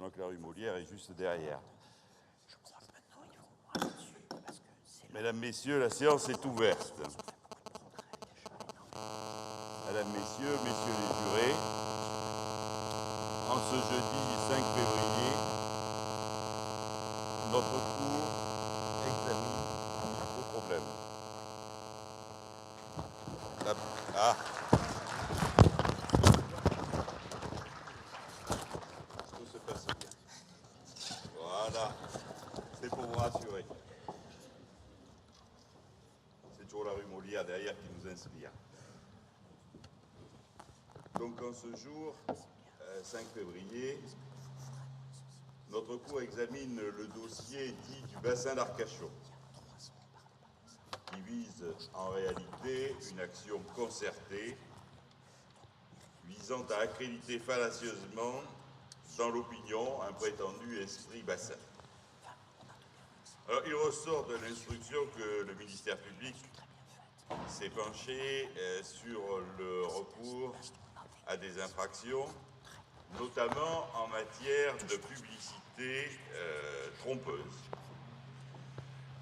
pendant que la rue Molière est juste derrière. Mesdames, Messieurs, la séance est ouverte. Mesdames, Messieurs, Messieurs les jurés, en ce jeudi 5 février, notre cour examine un gros problème. Tout se passe bien. Voilà, c'est pour vous rassurer. C'est toujours la rue Molière derrière qui nous inspire. Donc en ce jour, 5 février, notre cour examine le dossier dit du bassin d'Arcachon, qui vise en réalité une action concertée visant à accréditer fallacieusement dans l'opinion un prétendu esprit bassin. Alors, il ressort de l'instruction que le ministère public s'est penché sur le recours à des infractions, notamment en matière de publicité trompeuse,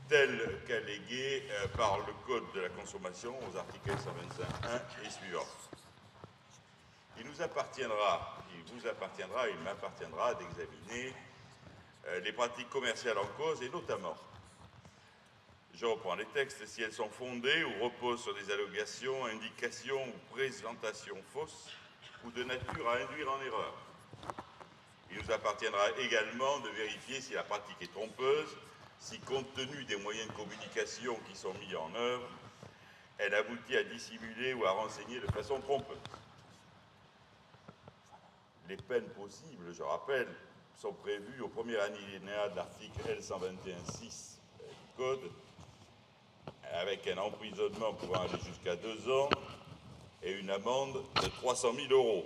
telle qu'alléguée par le Code de la consommation aux articles 125.1 et suivants. Il nous appartiendra, il m'appartiendra d'examiner les pratiques commerciales en cause et notamment, je reprends les textes, si elles sont fondées ou reposent sur des allégations, indications ou présentations fausses ou de nature à induire en erreur. Il nous appartiendra également de vérifier si la pratique est trompeuse, si compte tenu des moyens de communication qui sont mis en œuvre, elle aboutit à dissimuler ou à renseigner de façon trompeuse. Les peines possibles, je rappelle, sont prévues au premier alinéa de l'article L121.6 du Code, avec un emprisonnement pouvant aller jusqu'à 2 ans et une amende de 300 000 €.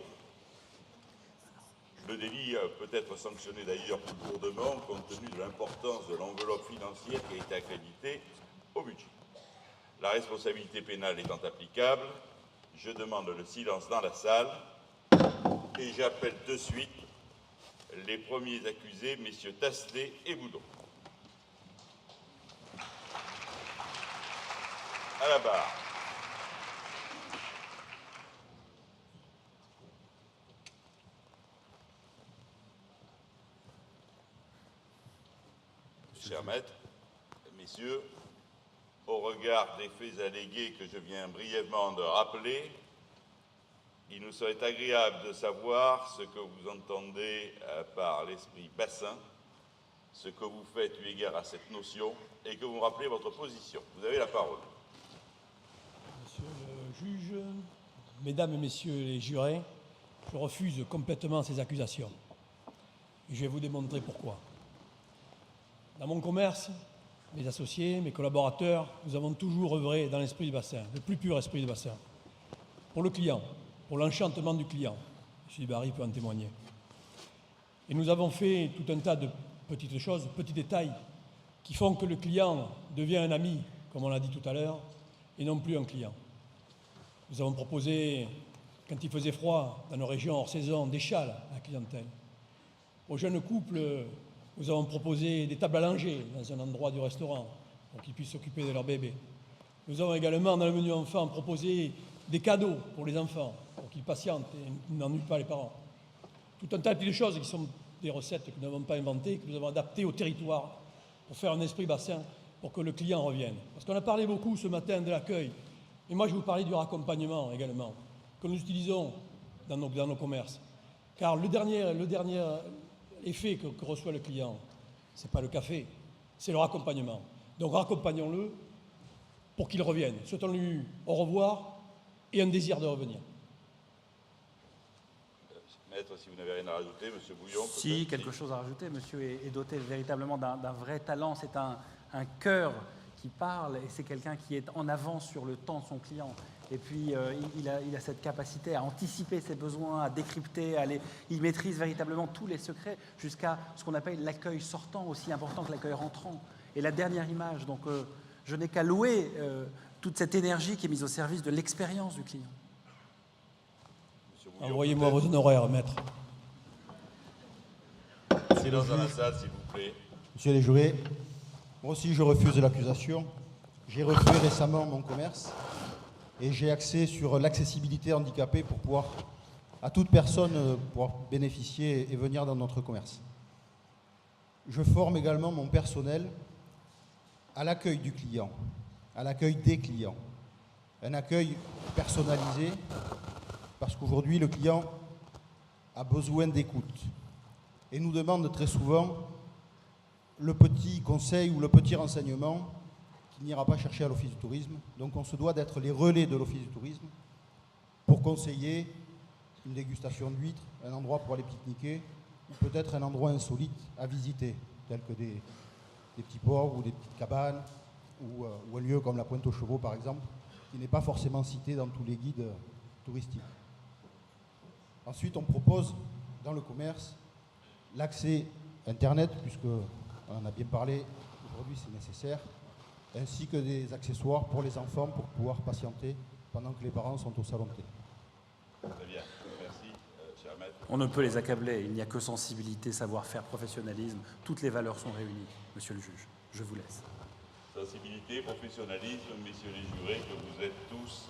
Le délit peut être sanctionné d'ailleurs plus lourdement compte tenu de l'importance de l'enveloppe financière qui a été accréditée au budget. La responsabilité pénale étant applicable, je demande le silence dans la salle et j'appelle de suite les premiers accusés, messieurs Tasselet et Boudon. À la barre. Cher maître, messieurs, au regard des faits allégués que je viens brièvement de rappeler, il nous serait agréable de savoir ce que vous entendez par l'esprit bassin, ce que vous faites eu égard à cette notion et que vous me rappelez votre position. Vous avez la parole. Monsieur le juge, mesdames et messieurs les jurés, je refuse complètement ces accusations. Et je vais vous démontrer pourquoi. Dans mon commerce, mes associés, mes collaborateurs, nous avons toujours œuvré dans l'esprit du bassin, le plus pur esprit du bassin, pour le client, pour l'enchantement du client. M. Barry peut en témoigner. Et nous avons fait tout un tas de petites choses, petits détails, qui font que le client devient un ami, comme on l'a dit tout à l'heure, et non plus un client. Nous avons proposé, quand il faisait froid dans nos régions hors saison, des châles à la clientèle. Aux jeunes couples, nous avons proposé des tables à langer dans un endroit du restaurant pour qu'ils puissent s'occuper de leur bébé. Nous avons également, dans le menu enfant, proposé des cadeaux pour les enfants, pour qu'ils patientent et n'ennuient pas les parents. Tout un tas de petites choses qui sont des recettes que nous n'avons pas inventées, que nous avons adaptées au territoire pour faire un esprit bassin, pour que le client revienne. Parce qu'on a parlé beaucoup ce matin de l'accueil. Et moi, je vais vous parler du raccompagnement également, que nous utilisons dans nos commerces. Car le dernier effet que reçoit le client, ce n'est pas le café, c'est le raccompagnement. Donc raccompagnons-le pour qu'il revienne. Souhaitons-lui au revoir et un désir de revenir. Maître, si vous n'avez rien à rajouter, M. Bouillon. Si, quelque chose à rajouter. Monsieur est doté véritablement d'un vrai talent. C'est un cœur qui parle et c'est quelqu'un qui est en avance sur le temps de son client. Et puis, il a cette capacité à anticiper ses besoins, à décrypter, il maîtrise véritablement tous les secrets jusqu'à ce qu'on appelle l'accueil sortant, aussi important que l'accueil rentrant. Et la dernière image, donc je n'ai qu'à louer toute cette énergie qui est mise au service de l'expérience du client. Envoyez-moi vos honoraires, maître. silence dans la salle, s'il vous plaît. Monsieur les jurés, moi aussi je refuse l'accusation. J'ai refait récemment mon commerce et j'ai axé sur l'accessibilité handicapée pour pouvoir, à toute personne, pouvoir bénéficier et venir dans notre commerce. Je forme également mon personnel à l'accueil du client, à l'accueil des clients. Un accueil personnalisé, parce qu'aujourd'hui, le client a besoin d'écoute et nous demande très souvent le petit conseil ou le petit renseignement qu'il n'ira pas chercher à l'Office du tourisme. Donc on se doit d'être les relais de l'Office du tourisme pour conseiller une dégustation d'huîtres, un endroit pour aller pique-niquer, ou peut-être un endroit insolite à visiter, tel que des petits ports ou des petites cabanes, ou un lieu comme la Pointe aux Chevaux par exemple, qui n'est pas forcément cité dans tous les guides touristiques. Ensuite, on propose dans le commerce l'accès Internet, puisqu'on en a bien parlé, aujourd'hui c'est nécessaire, ainsi que des accessoires pour les enfants pour pouvoir patienter pendant que les parents sont au salon de thé. Très bien, merci, cher maître. On ne peut les accabler, il n'y a que sensibilité, savoir-faire, professionnalisme, toutes les valeurs sont réunies, monsieur le juge. Je vous laisse. Sensibilité, professionnalisme, messieurs les jurés, que vous êtes tous,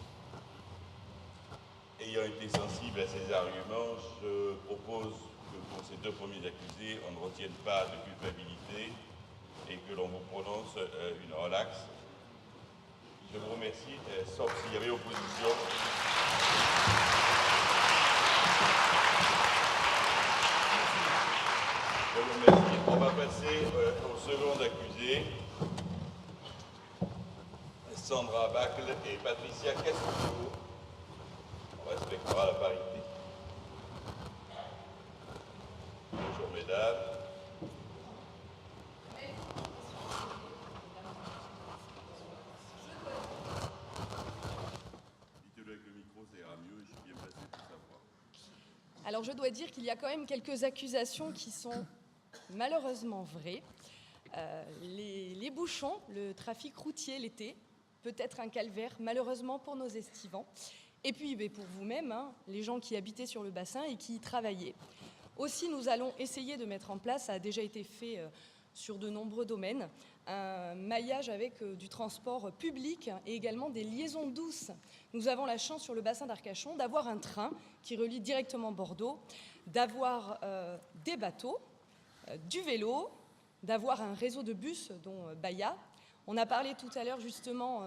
ayant été sensibles à ces arguments, je propose que pour ces deux premiers accusés, on ne retienne pas de culpabilité et que l'on vous prononce une relaxe. Je vous remercie, sauf s'il y avait opposition. Je vous remercie. On va passer au second accusé, Sandra Bacle et Patricia Castillo. On respectera la parité. Bonjour mesdames. Dites-le avec le micro, ça ira mieux, je suis bien placé pour savoir. Alors je dois dire qu'il y a quand même quelques accusations qui sont malheureusement vraies. Les bouchons, le trafic routier l'été, peut être un calvaire malheureusement pour nos estivants. Et puis pour vous-même, les gens qui habitaient sur le bassin et qui y travaillaient. Aussi, nous allons essayer de mettre en place, ça a déjà été fait sur de nombreux domaines, un maillage avec du transport public et également des liaisons douces. Nous avons la chance sur le bassin d'Arcachon d'avoir un train qui relie directement Bordeaux, d'avoir des bateaux, du vélo, d'avoir un réseau de bus dont Baïa. On a parlé tout à l'heure justement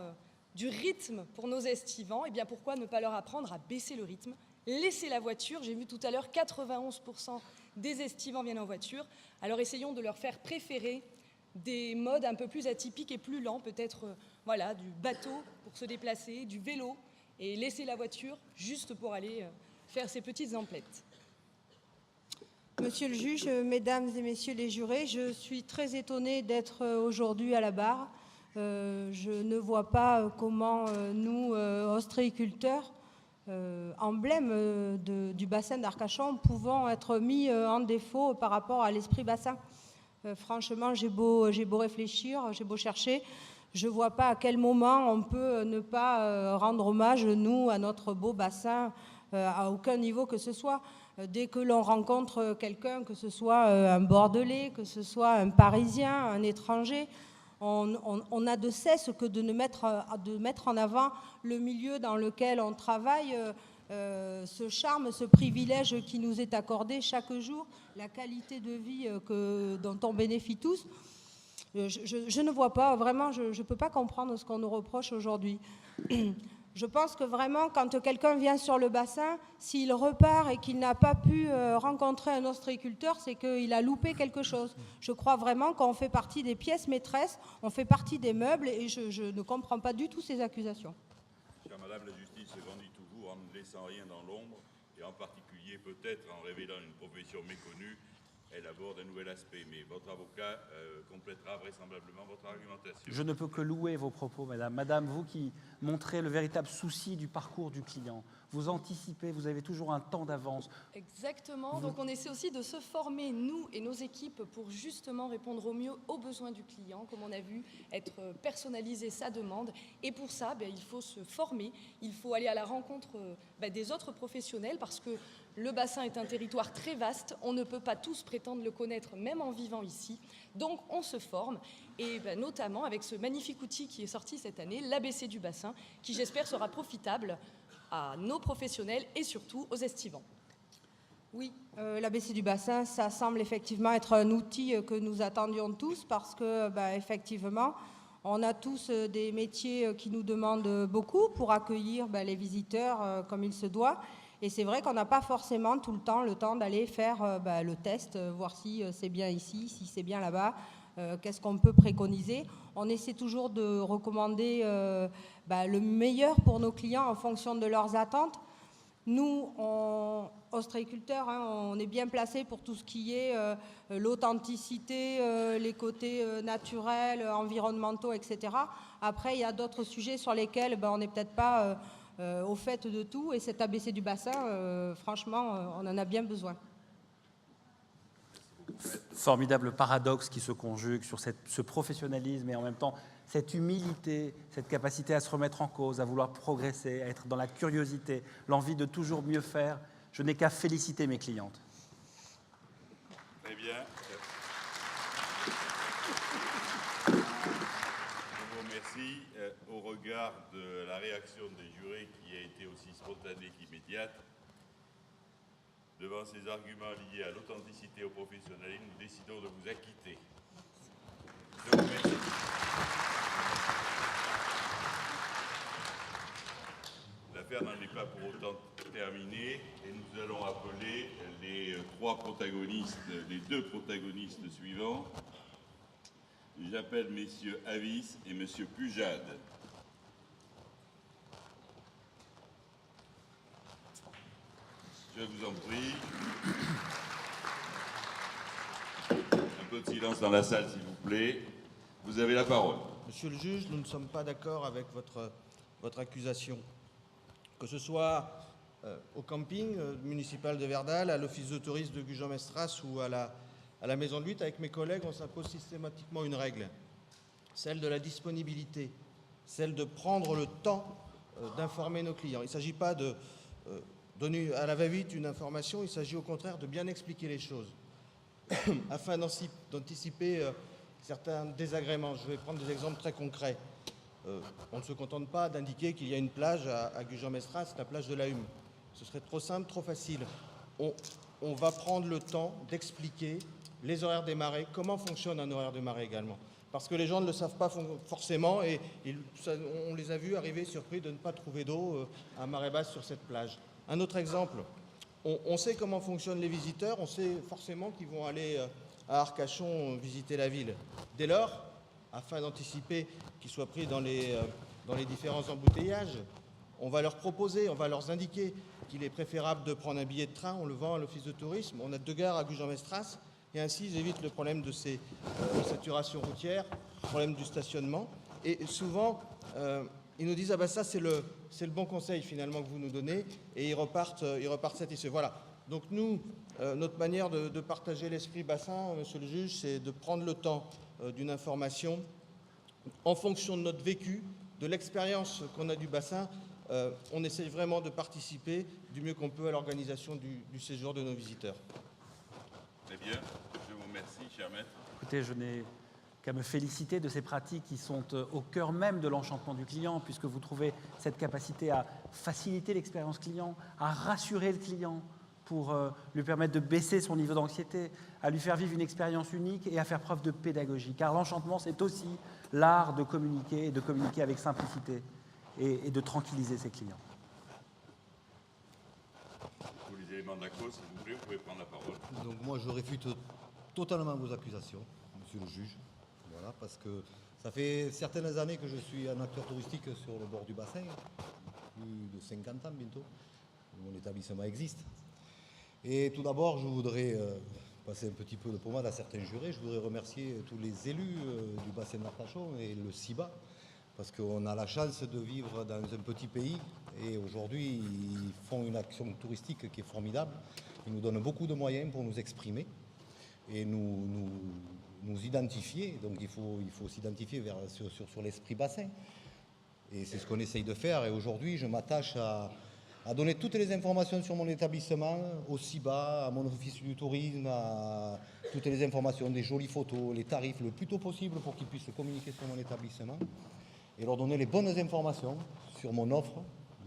du rythme pour nos estivants. Eh bien pourquoi ne pas leur apprendre à baisser le rythme, laisser la voiture. J'ai vu tout à l'heure 91% des estivants viennent en voiture. Alors essayons de leur faire préférer des modes un peu plus atypiques et plus lents, peut-être du bateau pour se déplacer, du vélo, et laisser la voiture juste pour aller faire ces petites emplettes. Monsieur le juge, mesdames et messieurs les jurés, je suis très étonnée d'être aujourd'hui à la barre. Je ne vois pas comment nous, ostréiculteurs, emblème du bassin d'Arcachon, pouvons être mis en défaut par rapport à l'esprit bassin. Franchement, j'ai beau réfléchir, j'ai beau chercher, je ne vois pas à quel moment on peut ne pas rendre hommage, nous, à notre beau bassin, à aucun niveau que ce soit. Dès que l'on rencontre quelqu'un, que ce soit un Bordelais, que ce soit un Parisien, un étranger, on n'a de cesse que de mettre en avant le milieu dans lequel on travaille, ce charme, ce privilège qui nous est accordé chaque jour, la qualité de vie dont on bénéficie tous. Je ne vois pas, vraiment, je ne peux pas comprendre ce qu'on nous reproche aujourd'hui. Je pense que vraiment, quand quelqu'un vient sur le bassin, s'il repart et qu'il n'a pas pu rencontrer un ostréiculteur, c'est qu'il a loupé quelque chose. Je crois vraiment qu'on fait partie des pièces maîtresses, on fait partie des meubles, et je ne comprends pas du tout ces accusations. Chère Madame, la justice se grandit toujours en ne laissant rien dans l'ombre, et en particulier peut-être en révélant une profession méconnue. Elle aborde un nouvel aspect, mais votre avocat complétera vraisemblablement votre argumentation. Je ne peux que louer vos propos, madame. Madame, vous qui montrez le véritable souci du parcours du client, vous anticipez, vous avez toujours un temps d'avance. Exactement. Donc on essaie aussi de se former, nous et nos équipes, pour justement répondre au mieux aux besoins du client, comme on a vu, être personnaliser sa demande. Et pour ça, il faut se former, il faut aller à la rencontre des autres professionnels, parce que le bassin est un territoire très vaste, on ne peut pas tous prétendre le connaître, même en vivant ici. Donc on se forme, et notamment avec ce magnifique outil qui est sorti cette année, l'ABC du bassin, qui j'espère sera profitable à nos professionnels et surtout aux estivants. Oui, l'ABC du bassin, ça semble effectivement être un outil que nous attendions tous, parce que effectivement, on a tous des métiers qui nous demandent beaucoup pour accueillir les visiteurs comme il se doit. Et c'est vrai qu'on n'a pas forcément tout le temps d'aller faire le test, voir si c'est bien ici, si c'est bien là-bas, qu'est-ce qu'on peut préconiser. On essaie toujours de recommander le meilleur pour nos clients en fonction de leurs attentes. Nous, ostréiculteurs, on est bien placés pour tout ce qui est l'authenticité, les côtés naturels, environnementaux, etc. Après, il y a d'autres sujets sur lesquels on n'est peut-être pas au fait de tout. Et cet ABC du bassin, franchement, on en a bien besoin. Formidable paradoxe qui se conjugue sur ce professionnalisme et en même temps cette humilité, cette capacité à se remettre en cause, à vouloir progresser, à être dans la curiosité, l'envie de toujours mieux faire. Je n'ai qu'à féliciter mes clientes. Très bien. Je vous remercie. Au regard de la réaction des jurés qui a été aussi spontanée qu'immédiate, devant ces arguments liés à l'authenticité et au professionnalisme, nous décidons de vous acquitter. Je vous remercie. L'affaire n'en est pas pour autant terminée et nous allons appeler les deux protagonistes suivants. J'appelle messieurs Avis et monsieur Pujade. Je vous en prie. Un peu de silence dans la salle, s'il vous plaît. Vous avez la parole. Monsieur le juge, nous ne sommes pas d'accord avec votre accusation. Que ce soit au camping municipal de Verdal, à l'office de tourisme de Gujan-Mestras ou à la maison de lutte, avec mes collègues, on s'impose systématiquement une règle, celle de la disponibilité, celle de prendre le temps d'informer nos clients. Il ne s'agit pas de donner à la va-vite une information, il s'agit au contraire de bien expliquer les choses afin d'anticiper certains désagréments. Je vais prendre des exemples très concrets. On ne se contente pas d'indiquer qu'il y a une plage à Gujan-Mestras, c'est la plage de la Hume. Ce serait trop simple, trop facile. On va prendre le temps d'expliquer les horaires des marées, comment fonctionne un horaire de marée également. Parce que les gens ne le savent pas forcément et on les a vus arriver surpris de ne pas trouver d'eau à marée basse sur cette plage. Un autre exemple, on sait comment fonctionnent les visiteurs, on sait forcément qu'ils vont aller à Arcachon visiter la ville. Dès lors, afin d'anticiper qu'ils soient pris dans les différents embouteillages, on va leur proposer, on va leur indiquer qu'il est préférable de prendre un billet de train, on le vend à l'office de tourisme, on a 2 gares à Gujan-Mestras, et ainsi ils évitent le problème de ces saturations routières, le problème du stationnement. Et souvent, ils nous disent « Ah ben ça, c'est le bon conseil finalement que vous nous donnez », et ils repartent satisfaits. Voilà. Donc nous, notre manière de partager l'esprit bassin, monsieur le juge, c'est de prendre le temps d'une information en fonction de notre vécu, de l'expérience qu'on a du bassin. On essaie vraiment de participer du mieux qu'on peut à l'organisation du séjour de nos visiteurs. Très bien, je vous remercie, cher maître. Écoutez, je n'ai qu'à me féliciter de ces pratiques qui sont au cœur même de l'enchantement du client, puisque vous trouvez cette capacité à faciliter l'expérience client, à rassurer le client pour lui permettre de baisser son niveau d'anxiété, à lui faire vivre une expérience unique et à faire preuve de pédagogie. Car l'enchantement, c'est aussi l'art de communiquer et de communiquer avec simplicité et de tranquilliser ses clients. Pour les éléments de la cause, s'il vous plaît, vous pouvez prendre la parole. Donc moi, je réfute totalement vos accusations, monsieur le juge. Voilà, parce que ça fait certaines années que je suis un acteur touristique sur le bord du bassin, plus de 50 ans bientôt. Mon établissement existe. Et tout d'abord, je voudrais passer un petit peu de pommade à certains jurés. Je voudrais remercier tous les élus du bassin d'Arcachon et le CIBA, parce qu'on a la chance de vivre dans un petit pays et aujourd'hui ils font une action touristique qui est formidable. Ils nous donnent beaucoup de moyens pour nous exprimer et nous identifier. Donc il faut s'identifier sur l'esprit bassin. Et c'est ce qu'on essaye de faire. Et aujourd'hui, je m'attache à donner toutes les informations sur mon établissement, au CIBA, à mon office du tourisme, à toutes les informations, des jolies photos, les tarifs, le plus tôt possible pour qu'ils puissent communiquer sur mon établissement et leur donner les bonnes informations sur mon offre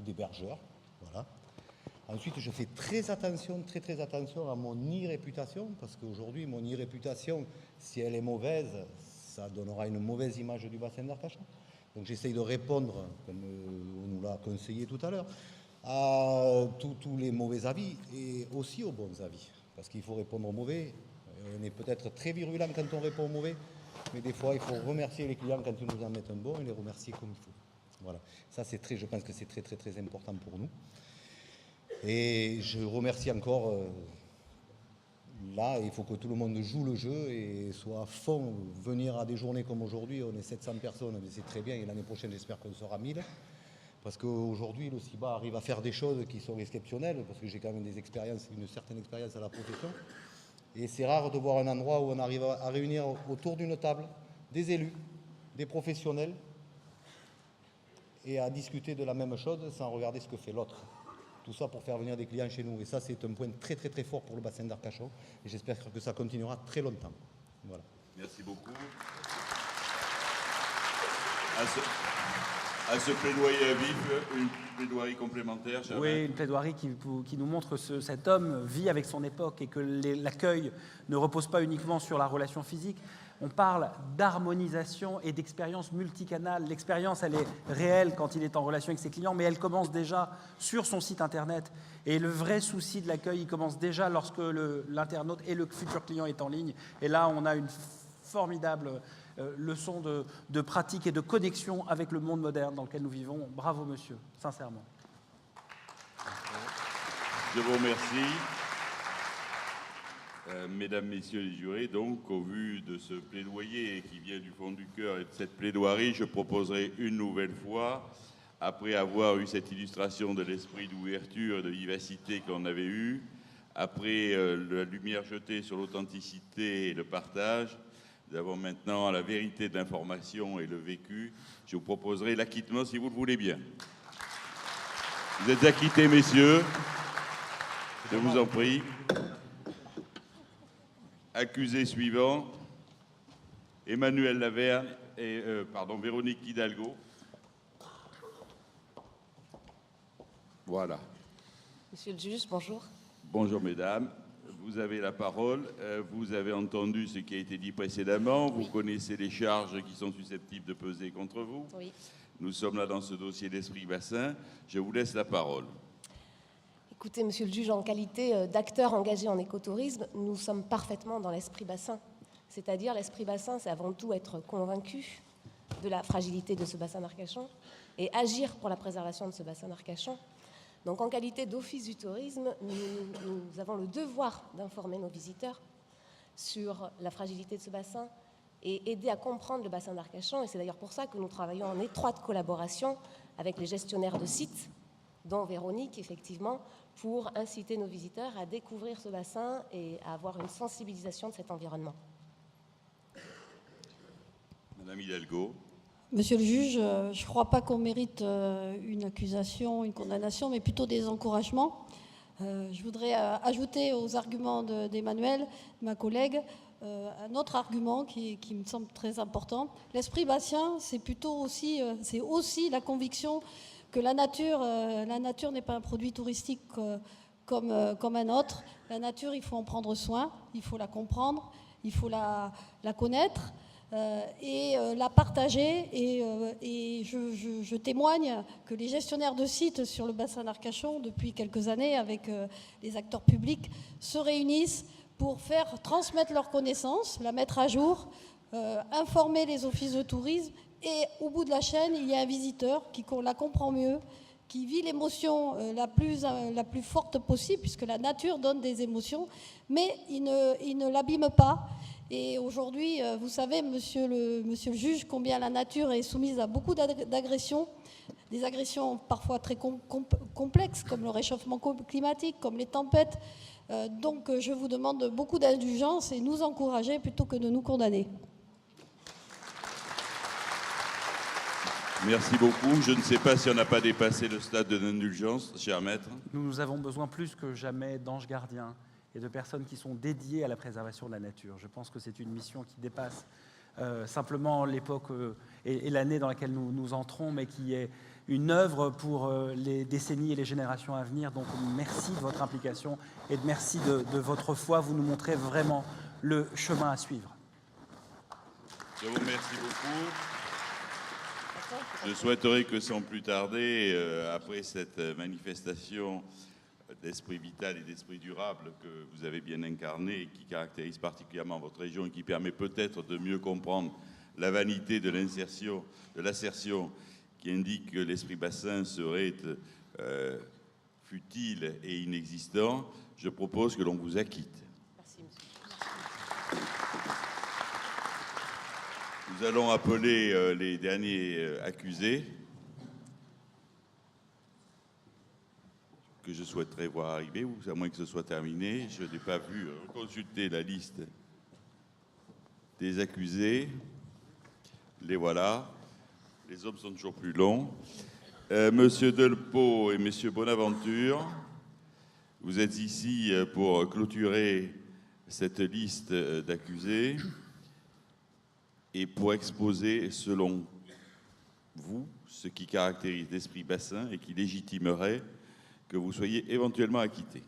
d'hébergeur. Voilà. Ensuite, je fais très attention à mon e-réputation, parce qu'aujourd'hui, mon e-réputation, si elle est mauvaise, ça donnera une mauvaise image du bassin d'Arcachon. Donc j'essaye de répondre, comme on nous l'a conseillé tout à l'heure, à tous les mauvais avis et aussi aux bons avis. Parce qu'il faut répondre aux mauvais. On est peut-être très virulent quand on répond aux mauvais, mais des fois, il faut remercier les clients quand ils nous en mettent un bon et les remercier comme il faut. Voilà. Ça, je pense que c'est très important pour nous. Et je remercie encore, là, il faut que tout le monde joue le jeu et soit à fond. Venir à des journées comme aujourd'hui, on est 700 personnes, mais c'est très bien, et l'année prochaine, j'espère qu'on sera 1000. Parce qu'aujourd'hui, le CIBA arrive à faire des choses qui sont exceptionnelles, parce que j'ai quand même une certaine expérience à la profession. Et c'est rare de voir un endroit où on arrive à réunir autour d'une table des élus, des professionnels, et à discuter de la même chose sans regarder ce que fait l'autre. Tout ça pour faire venir des clients chez nous. Et ça, c'est un point très fort pour le bassin d'Arcachon. Et j'espère que ça continuera très longtemps. Voilà. Merci beaucoup. À ce plaidoyer à vif, une plaidoirie complémentaire, Germain. Oui, une plaidoirie qui nous montre que cet homme vit avec son époque et que l'accueil ne repose pas uniquement sur la relation physique. On parle d'harmonisation et d'expérience multicanale. L'expérience, elle est réelle quand il est en relation avec ses clients, mais elle commence déjà sur son site Internet. Et le vrai souci de l'accueil, il commence déjà lorsque l'internaute et le futur client est en ligne. Et là, on a une formidable leçon de pratique et de connexion avec le monde moderne dans lequel nous vivons. Bravo, monsieur, sincèrement. Je vous remercie. Mesdames, Messieurs les jurés, donc, au vu de ce plaidoyer qui vient du fond du cœur et de cette plaidoirie, je proposerai une nouvelle fois, après avoir eu cette illustration de l'esprit d'ouverture et de vivacité que l'on avait eu, après la lumière jetée sur l'authenticité et le partage, nous avons maintenant la vérité de l'information et le vécu. Je vous proposerai l'acquittement si vous le voulez bien. Vous êtes acquittés, messieurs. Je vous en prie. Accusé suivant, Emmanuel Laverne et Véronique Hidalgo. Voilà. Monsieur le juge, bonjour. Bonjour mesdames, vous avez la parole. Vous avez entendu ce qui a été dit précédemment. Vous connaissez les charges qui sont susceptibles de peser contre vous. Oui. Nous sommes là dans ce dossier d'Esprit Bassin. Je vous laisse la parole. Écoutez, monsieur le juge, en qualité d'acteur engagé en écotourisme, nous sommes parfaitement dans l'esprit bassin. C'est-à-dire, l'esprit bassin, c'est avant tout être convaincu de la fragilité de ce bassin d'Arcachon et agir pour la préservation de ce bassin d'Arcachon. Donc, en qualité d'office du tourisme, nous avons le devoir d'informer nos visiteurs sur la fragilité de ce bassin et aider à comprendre le bassin d'Arcachon. Et c'est d'ailleurs pour ça que nous travaillons en étroite collaboration avec les gestionnaires de sites, dont Véronique, effectivement, pour inciter nos visiteurs à découvrir ce bassin et à avoir une sensibilisation de cet environnement. Madame Hidalgo. Monsieur le juge, je ne crois pas qu'on mérite une accusation, une condamnation, mais plutôt des encouragements. Je voudrais ajouter aux arguments d'Emmanuel, ma collègue, un autre argument qui me semble très important. L'esprit bassin, c'est aussi la conviction que la nature n'est pas un produit touristique comme un autre. La nature, il faut en prendre soin, il faut la comprendre, il faut la connaître et la partager. Et je témoigne que les gestionnaires de sites sur le bassin d'Arcachon, depuis quelques années, avec les acteurs publics, se réunissent pour faire transmettre leurs connaissances, la mettre à jour, informer les offices de tourisme. Et au bout de la chaîne, il y a un visiteur qui la comprend mieux, qui vit l'émotion la plus forte possible, puisque la nature donne des émotions, mais il ne l'abîme pas. Et aujourd'hui, vous savez, monsieur le juge, combien la nature est soumise à beaucoup d'agressions, des agressions parfois très complexes, comme le réchauffement climatique, comme les tempêtes. Donc je vous demande beaucoup d'indulgence et nous encourager plutôt que de nous condamner. Merci beaucoup. Je ne sais pas si on n'a pas dépassé le stade de l'indulgence, cher maître. Nous avons besoin plus que jamais d'anges gardiens et de personnes qui sont dédiées à la préservation de la nature. Je pense que c'est une mission qui dépasse simplement l'époque et l'année dans laquelle nous entrons, mais qui est une œuvre pour les décennies et les générations à venir. Donc merci de votre implication et merci de votre foi. Vous nous montrez vraiment le chemin à suivre. Je vous remercie beaucoup. Je souhaiterais que sans plus tarder, après cette manifestation d'esprit vital et d'esprit durable que vous avez bien incarné et qui caractérise particulièrement votre région et qui permet peut-être de mieux comprendre la vanité de l'assertion qui indique que l'esprit bassin serait futile et inexistant, je propose que l'on vous acquitte. Merci, monsieur. Nous allons appeler les derniers accusés que je souhaiterais voir arriver, ou à moins que ce soit terminé. Je n'ai pas vu consulter la liste des accusés. Les voilà. Les hommes sont toujours plus longs. Monsieur Delpaux et Monsieur Bonaventure, vous êtes ici pour clôturer cette liste d'accusés et pour exposer, selon vous, ce qui caractérise l'esprit bassin et qui légitimerait que vous soyez éventuellement acquitté.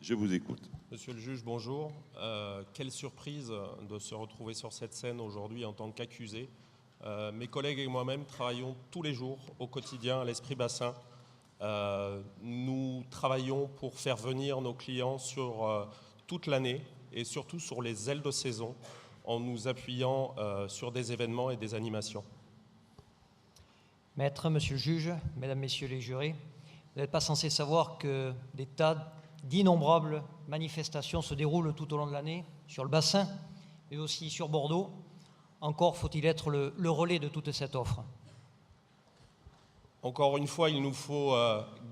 Je vous écoute. Monsieur le juge, bonjour. Quelle surprise de se retrouver sur cette scène aujourd'hui en tant qu'accusé. Mes collègues et moi-même travaillons tous les jours au quotidien à l'esprit bassin. Nous travaillons pour faire venir nos clients sur toute l'année et surtout sur les ailes de saison en nous appuyant sur des événements et des animations. Maître, monsieur le juge, mesdames, messieurs les jurés, vous n'êtes pas censé savoir que des tas d'innombrables manifestations se déroulent tout au long de l'année sur le bassin, mais aussi sur Bordeaux. Encore faut-il être le relais de toute cette offre. Encore une fois, il nous faut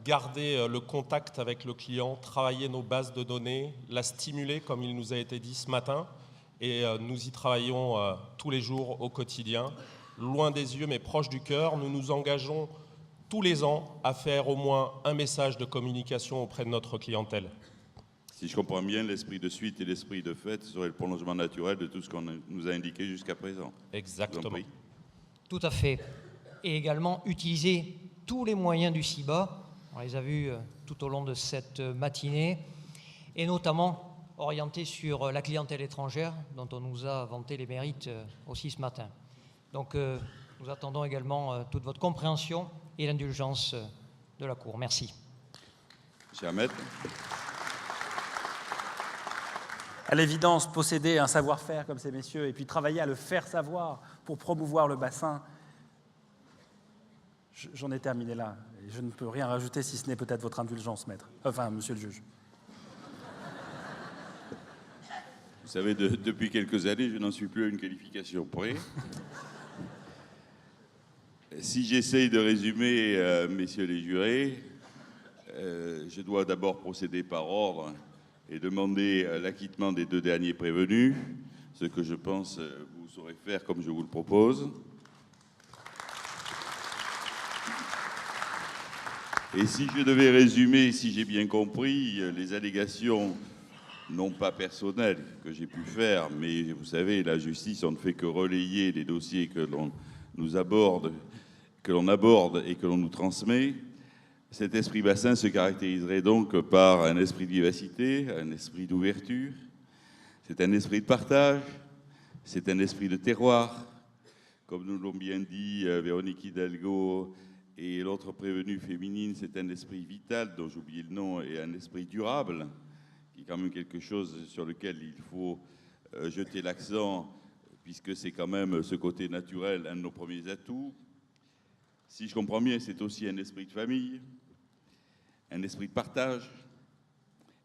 garder le contact avec le client, travailler nos bases de données, la stimuler comme il nous a été dit ce matin. Et nous y travaillons tous les jours au quotidien, loin des yeux mais proche du cœur. Nous nous engageons tous les ans à faire au moins un message de communication auprès de notre clientèle. Si je comprends bien, l'esprit de suite et l'esprit de fête serait le prolongement naturel de tout ce qu'on nous a indiqué jusqu'à présent. Exactement. Tout à fait. Et également utiliser tous les moyens du CIBA, on les a vus tout au long de cette matinée, et notamment orienté sur la clientèle étrangère, dont on nous a vanté les mérites aussi ce matin. Donc nous attendons également toute votre compréhension et l'indulgence de la Cour. Merci. Cher maître. À l'évidence, posséder un savoir-faire comme ces messieurs et puis travailler à le faire savoir pour promouvoir le bassin, j'en ai terminé là. Et je ne peux rien rajouter si ce n'est peut-être votre indulgence, maître. Enfin, monsieur le juge. Vous savez, depuis quelques années, je n'en suis plus à une qualification près. Si j'essaye de résumer, messieurs les jurés, je dois d'abord procéder par ordre et demander l'acquittement des deux derniers prévenus, ce que je pense vous saurez faire comme je vous le propose. Et si je devais résumer, si j'ai bien compris, les allégations non pas personnelles que j'ai pu faire, mais vous savez, la justice, on ne fait que relayer les dossiers que l'on aborde et que l'on nous transmet. Cet esprit bassin se caractériserait donc par un esprit de vivacité, un esprit d'ouverture, c'est un esprit de partage, c'est un esprit de terroir, comme nous l'ont bien dit Véronique Hidalgo et l'autre prévenue féminine, c'est un esprit vital, dont j'ai oublié le nom, et un esprit durable, qui est quand même quelque chose sur lequel il faut jeter l'accent, puisque c'est quand même ce côté naturel, un de nos premiers atouts. Si je comprends bien, c'est aussi un esprit de famille, un esprit de partage,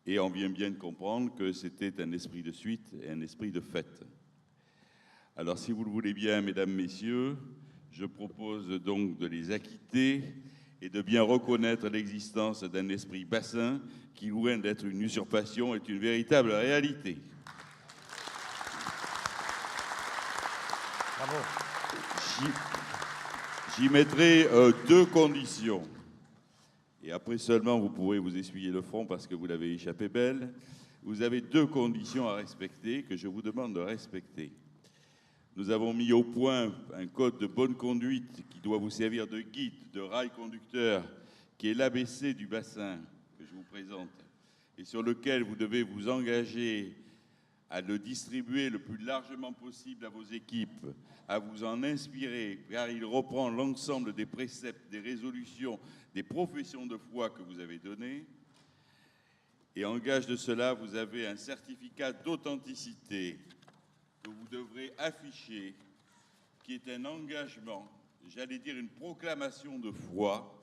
et on vient bien de comprendre que c'était un esprit de suite et un esprit de fête. Alors, si vous le voulez bien, mesdames, messieurs, je propose donc de les acquitter et de bien reconnaître l'existence d'un esprit bassin qui, loin d'être une usurpation, est une véritable réalité. Bravo. J'y mettrai 2 conditions. Et après seulement, vous pourrez vous essuyer le front parce que vous l'avez échappé belle. Vous avez 2 conditions à respecter que je vous demande de respecter. Nous avons mis au point un code de bonne conduite qui doit vous servir de guide, de rail conducteur, qui est l'ABC du bassin que je vous présente et sur lequel vous devez vous engager à le distribuer le plus largement possible à vos équipes, à vous en inspirer, car il reprend l'ensemble des préceptes, des résolutions, des professions de foi que vous avez données. Et en gage de cela, vous avez un certificat d'authenticité que vous devrez afficher, qui est un engagement, j'allais dire une proclamation de foi,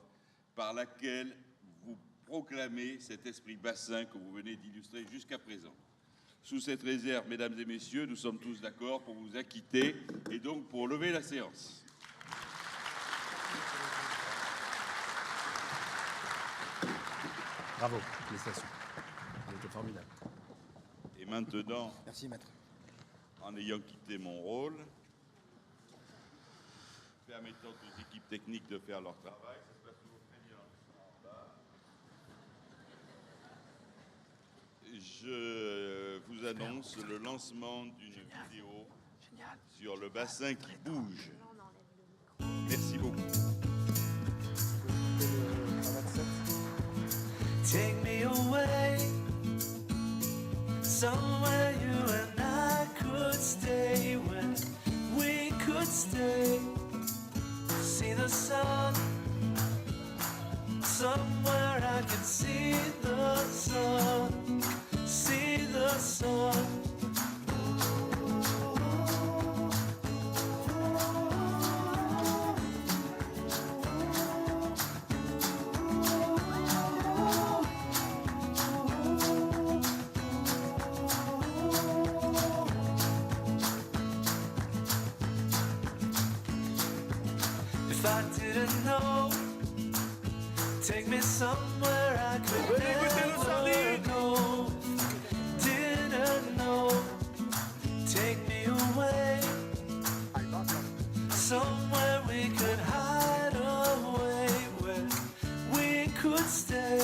par laquelle vous proclamez cet esprit bassin que vous venez d'illustrer jusqu'à présent. Sous cette réserve, mesdames et messieurs, nous sommes tous d'accord pour vous acquitter et donc pour lever la séance. Bravo, félicitations. C'était formidable. Et maintenant, merci maître. En ayant quitté mon rôle, permettant aux équipes techniques de faire leur travail, ça se passe toujours très bien en bas. Je vous annonce le lancement d'une vidéo sur le bassin qui bouge. Merci beaucoup. Take me away, somewhere you and I could stay, when we could stay. See the sun, somewhere I can see the sun, see the sun. If I didn't know, take me somewhere I could never go. Didn't know, take me away, somewhere we could hide away, where we could stay.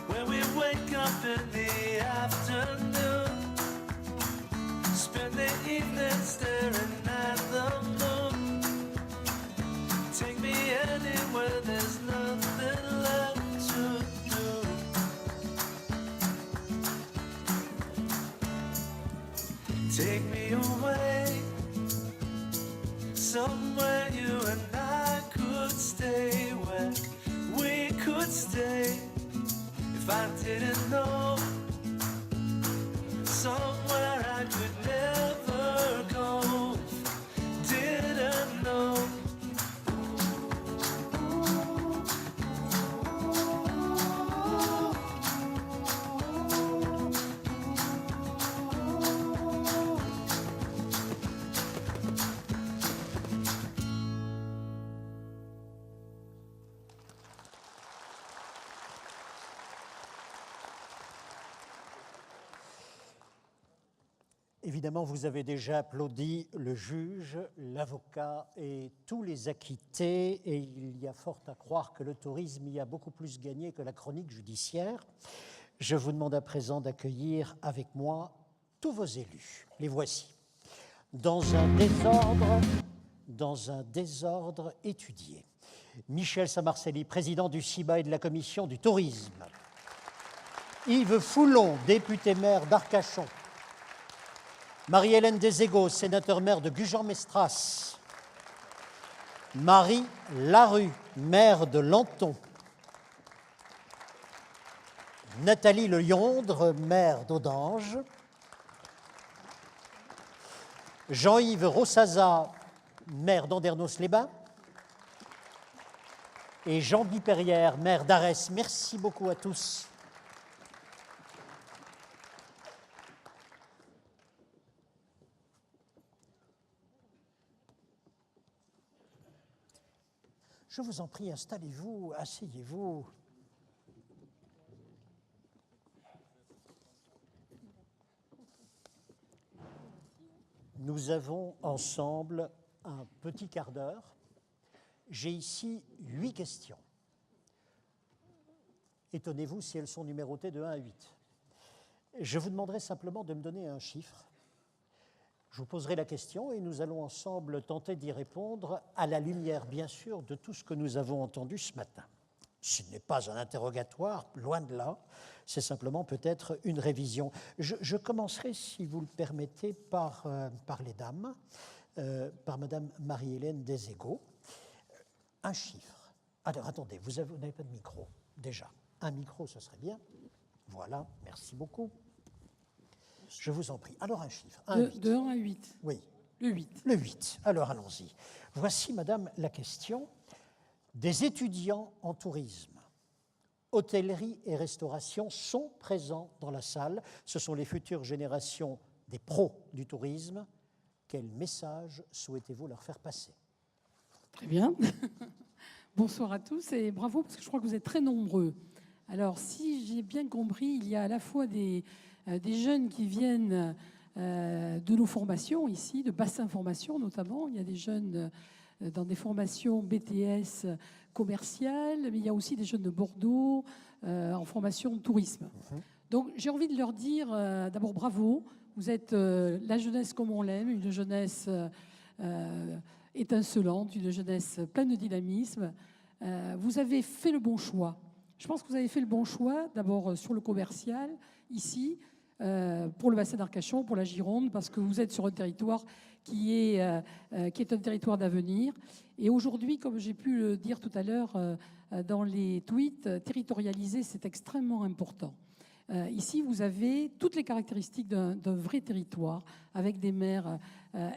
When we wake up in the afternoon, spend the evening staring at the moon. Take me anywhere, there's nothing left to do. Take me away, somewhere you and I could stay, where we could stay. If I didn't know, somewhere I could never go. Didn't know. Évidemment, vous avez déjà applaudi le juge, l'avocat et tous les acquittés, et il y a fort à croire que le tourisme y a beaucoup plus gagné que la chronique judiciaire. Je vous demande à présent d'accueillir avec moi tous vos élus. Les voici. Dans un désordre étudié. Michel Saint-Marcelli, président du CIBA et de la commission du tourisme. Yves Foulon, député-maire d'Arcachon. Marie-Hélène Deségos, sénateur-maire de Gujan-Mestras. Marie Larue, maire de Lanton. Nathalie Le Yondre, maire d'Audange. Jean-Yves Rossaza, maire d'Andernos-les-Bains. Et Jean Bipérière, maire d'Arès. Merci beaucoup à tous. Je vous en prie, installez-vous, asseyez-vous. Nous avons ensemble un petit quart d'heure. J'ai ici 8 questions. Étonnez-vous si elles sont numérotées de 1 à 8. Je vous demanderai simplement de me donner un chiffre. Je vous poserai la question et nous allons ensemble tenter d'y répondre à la lumière, bien sûr, de tout ce que nous avons entendu ce matin. Ce n'est pas un interrogatoire, loin de là, c'est simplement peut-être une révision. Je commencerai, si vous le permettez, par les dames, par Madame Marie-Hélène Deségo. Un chiffre. Alors, attendez, vous n'avez pas de micro, déjà. Un micro, ce serait bien. Voilà, merci beaucoup. Je vous en prie. Alors, un chiffre. De 1 à 8. Oui. Le 8. Le 8. Alors, allons-y. Voici, madame, la question. Des étudiants en tourisme, hôtellerie et restauration sont présents dans la salle. Ce sont les futures générations des pros du tourisme. Quel message souhaitez-vous leur faire passer? Très bien. Bonsoir à tous et bravo parce que je crois que vous êtes très nombreux. Alors, si j'ai bien compris, il y a à la fois des jeunes qui viennent de nos formations ici, de bassin formation notamment. Il y a des jeunes dans des formations BTS commerciales, mais il y a aussi des jeunes de Bordeaux en formation tourisme. Donc, j'ai envie de leur dire d'abord bravo. Vous êtes la jeunesse comme on l'aime, une jeunesse étincelante, une jeunesse pleine de dynamisme. Vous avez fait le bon choix. Je pense que vous avez fait le bon choix, d'abord sur le commercial, ici, pour le bassin d'Arcachon, pour la Gironde, parce que vous êtes sur un territoire qui est un territoire d'avenir. Et aujourd'hui, comme j'ai pu le dire tout à l'heure dans les tweets, territorialiser, c'est extrêmement important. Ici, vous avez toutes les caractéristiques d'un vrai territoire, avec des maires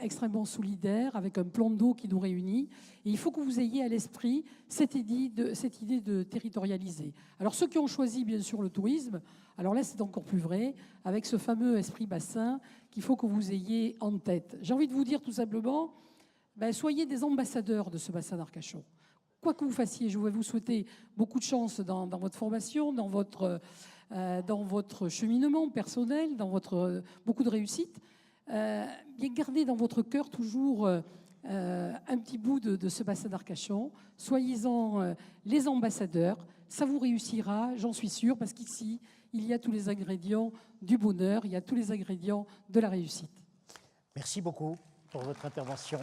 extrêmement solidaires, avec un plan d'eau qui nous réunit. Et il faut que vous ayez à l'esprit cette idée de territorialiser. Alors, ceux qui ont choisi, bien sûr, le tourisme, alors là, c'est encore plus vrai, avec ce fameux esprit bassin qu'il faut que vous ayez en tête. J'ai envie de vous dire tout simplement, soyez des ambassadeurs de ce bassin d'Arcachon. Quoi que vous fassiez, je vais vous souhaiter beaucoup de chance dans votre formation, dans votre cheminement personnel, beaucoup de réussite. Gardez dans votre cœur toujours un petit bout de ce bassin d'Arcachon. Soyez-en les ambassadeurs. Ça vous réussira, j'en suis sûre, parce qu'ici, il y a tous les ingrédients du bonheur, il y a tous les ingrédients de la réussite. Merci beaucoup pour votre intervention.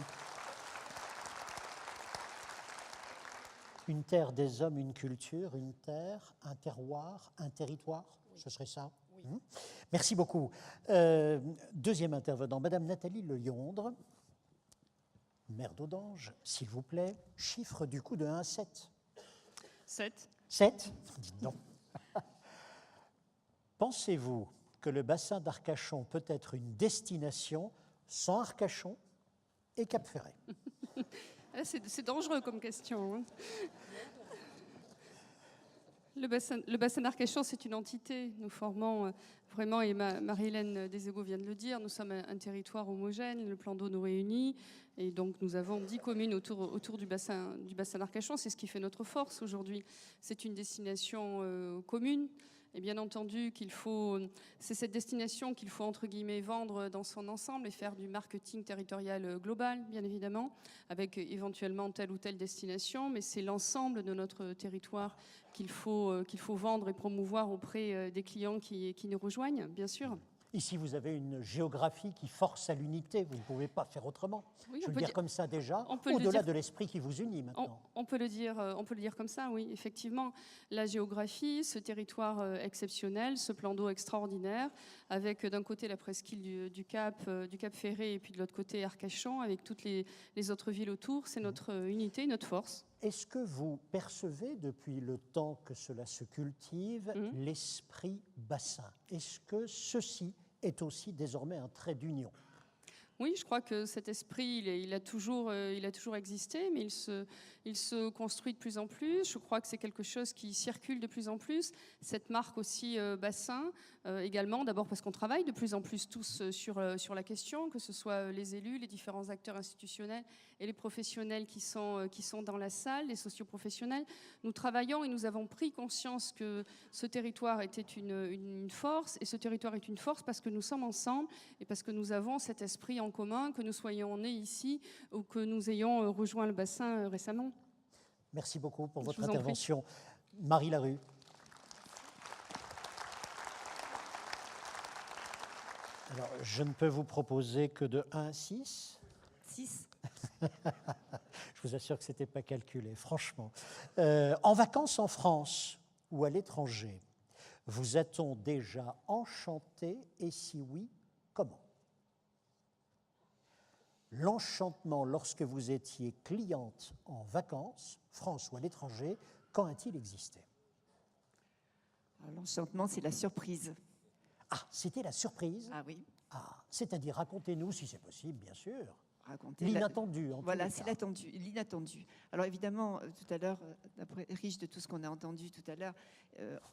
Une terre des hommes, une culture, une terre, un terroir, un territoire, ce serait ça? Oui. Merci beaucoup. Deuxième intervenant, Madame Nathalie Le Yondre, maire d'Audange, s'il vous plaît, chiffre du coup de 1 à 7. 7. 7? Dites non. Pensez-vous que le bassin d'Arcachon peut être une destination sans Arcachon et Cap-Ferret? C'est dangereux comme question. Hein. Le bassin d'Arcachon, c'est une entité. Nous formons vraiment, et Marie-Hélène Deségo vient de le dire, nous sommes un territoire homogène, le plan d'eau nous réunit, et donc nous avons 10 communes autour du bassin d'Arcachon. C'est ce qui fait notre force aujourd'hui. C'est une destination commune. Et bien entendu, c'est cette destination qu'il faut, entre guillemets, vendre dans son ensemble et faire du marketing territorial global, bien évidemment, avec éventuellement telle ou telle destination, mais c'est l'ensemble de notre territoire qu'il faut vendre et promouvoir auprès des clients qui nous rejoignent, bien sûr. Ici, vous avez une géographie qui force à l'unité. Vous ne pouvez pas faire autrement. Oui, je veux le dire comme ça déjà, au-delà de l'esprit qui vous unit maintenant. On peut le dire comme ça, oui. Effectivement, la géographie, ce territoire exceptionnel, ce plan d'eau extraordinaire, avec d'un côté la presqu'île du Cap Ferré et puis de l'autre côté Arcachon, avec toutes les autres villes autour, c'est notre unité, notre force. est-ce que vous percevez, depuis le temps que cela se cultive, l'esprit bassin? Est-ce que ceci est aussi désormais un trait d'union? Oui, je crois que cet esprit, il a toujours existé, mais il se construit de plus en plus. Je crois que c'est quelque chose qui circule de plus en plus. Cette marque aussi bassin, également, d'abord parce qu'on travaille de plus en plus tous sur la question, que ce soit les élus, les différents acteurs institutionnels et les professionnels qui sont dans la salle, les socioprofessionnels. Nous travaillons et nous avons pris conscience que ce territoire était une force, et ce territoire est une force parce que nous sommes ensemble et parce que nous avons cet esprit en commun, que nous soyons nés ici ou que nous ayons rejoint le bassin récemment. Merci beaucoup pour Je votre vous en prie. intervention. Marie Larue. Alors, je ne peux vous proposer que de 1 à 6. 6. Je vous assure que ce n'était pas calculé, franchement. En vacances en France ou à l'étranger, vous a-t-on déjà enchanté, et si oui, comment? L'enchantement lorsque vous étiez cliente en vacances, France ou à l'étranger, quand a-t-il existé? L'enchantement, c'est la surprise. Ah, c'était la surprise? Ah oui. Ah, c'est-à-dire, racontez-nous, si c'est possible, bien sûr. Raconter L'inattendu, en tous Voilà, les c'est cas. l'inattendu. Alors évidemment, tout à l'heure, riche de tout ce qu'on a entendu tout à l'heure,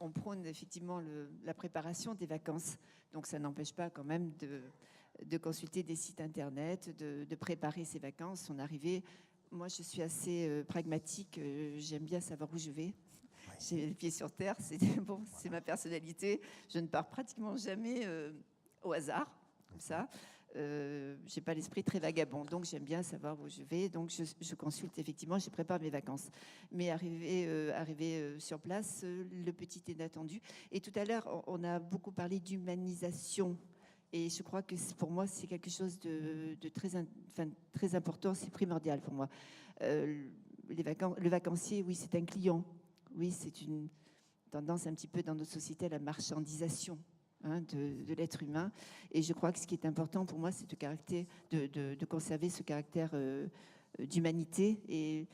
on prône effectivement la préparation des vacances. Donc ça n'empêche pas quand même de consulter des sites internet, de préparer ses vacances, son arrivée. Moi, je suis assez pragmatique. J'aime bien savoir où je vais. J'ai les pieds sur terre. C'est ma personnalité. Je ne pars pratiquement jamais au hasard, comme ça. J'ai pas l'esprit très vagabond, donc j'aime bien savoir où je vais. Donc je consulte effectivement, je prépare mes vacances. Mais arrivé sur place, le petit inattendu. Et tout à l'heure, on a beaucoup parlé d'humanisation. Et je crois que pour moi, c'est quelque chose de très important, c'est primordial pour moi. Le vacancier, oui, c'est un client. Oui, c'est une tendance un petit peu dans notre société à la marchandisation de l'être humain. Et je crois que ce qui est important pour moi, c'est de conserver ce caractère d'humanité. Et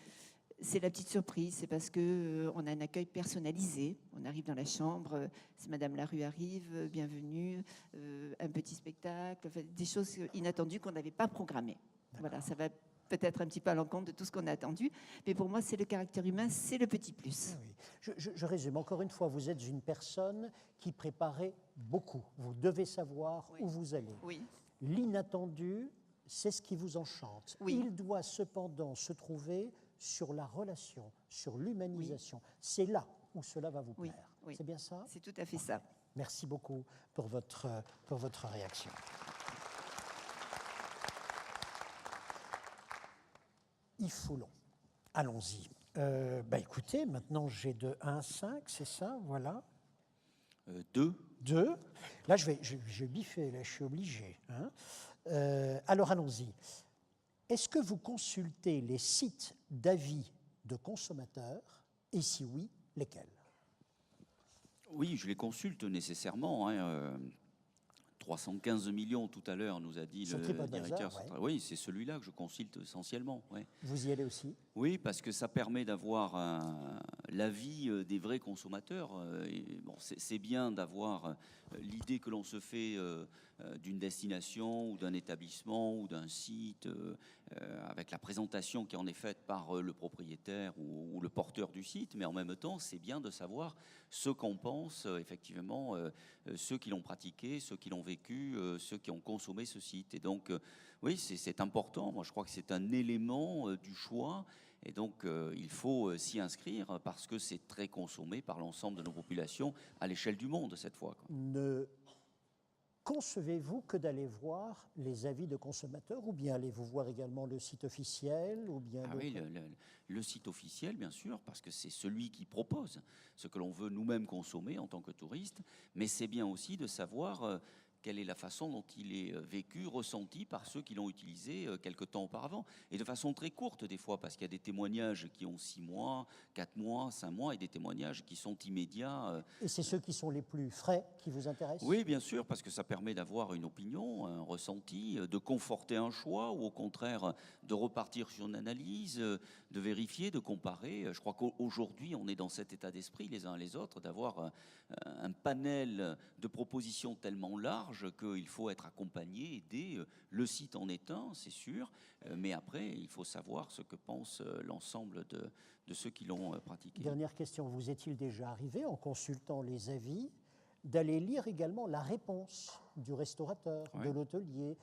c'est la petite surprise, c'est parce qu'on a un accueil personnalisé. On arrive dans la chambre, c'est Madame Larue arrive, bienvenue, un petit spectacle, des choses inattendues qu'on n'avait pas programmées. Voilà, ça va peut-être un petit peu à l'encontre de tout ce qu'on a attendu, mais pour moi, c'est le caractère humain, c'est le petit plus. Oui. Je résume, encore une fois, vous êtes une personne qui préparait beaucoup. Vous devez savoir où vous allez. Oui. L'inattendu, c'est ce qui vous enchante. Oui. Il doit cependant se trouver sur la relation, sur l'humanisation. C'est là où cela va vous plaire. Oui. C'est bien ça? C'est tout à fait ça. Merci beaucoup pour votre réaction. Yves Foulon, allons-y. Écoutez, maintenant j'ai de 1 à 5, c'est ça, voilà. 2. 2. Là, je vais biffer, là, je suis obligé. Alors, allons-y. Est-ce que vous consultez les sites d'avis de consommateurs, et si oui, lesquels? Oui, je les consulte nécessairement. 315 millions tout à l'heure, nous a dit le directeur. Oui, c'est celui-là que je consulte essentiellement. Ouais. Vous y allez aussi? Oui, parce que ça permet d'avoir l'avis des vrais consommateurs. C'est bien d'avoir l'idée que l'on se fait d'une destination ou d'un établissement ou d'un site avec la présentation qui en est faite par le propriétaire ou le porteur du site, mais en même temps, c'est bien de savoir ce qu'en pensent effectivement ceux qui l'ont pratiqué, ceux qui l'ont vécu, ceux qui ont consommé ce site. Et donc, oui, c'est important. Moi, je crois que c'est un élément du choix. Et donc, il faut s'y inscrire parce que c'est très consommé par l'ensemble de nos populations à l'échelle du monde, cette fois. Ne concevez-vous que d'aller voir les avis de consommateurs ou bien allez-vous voir également le site officiel ou bien oui, le site officiel, bien sûr, parce que c'est celui qui propose ce que l'on veut nous-mêmes consommer en tant que touristes. Mais c'est bien aussi de savoir quelle est la façon dont il est vécu, ressenti par ceux qui l'ont utilisé quelque temps auparavant. Et de façon très courte des fois, parce qu'il y a des témoignages qui ont 6 mois, 4 mois, 5 mois, et des témoignages qui sont immédiats. Et c'est ceux qui sont les plus frais qui vous intéressent? Oui, bien sûr, parce que ça permet d'avoir une opinion, un ressenti, de conforter un choix, ou au contraire de repartir sur une analyse, de vérifier, de comparer. Je crois qu'aujourd'hui, on est dans cet état d'esprit, les uns et les autres, d'avoir un panel de propositions tellement large qu'il faut être accompagné, aidé. Le site en est un, c'est sûr, mais après, il faut savoir ce que pense l'ensemble de ceux qui l'ont pratiqué. Dernière question, vous est-il déjà arrivé, en consultant les avis, d'aller lire également la réponse du restaurateur, de l'hôtelier,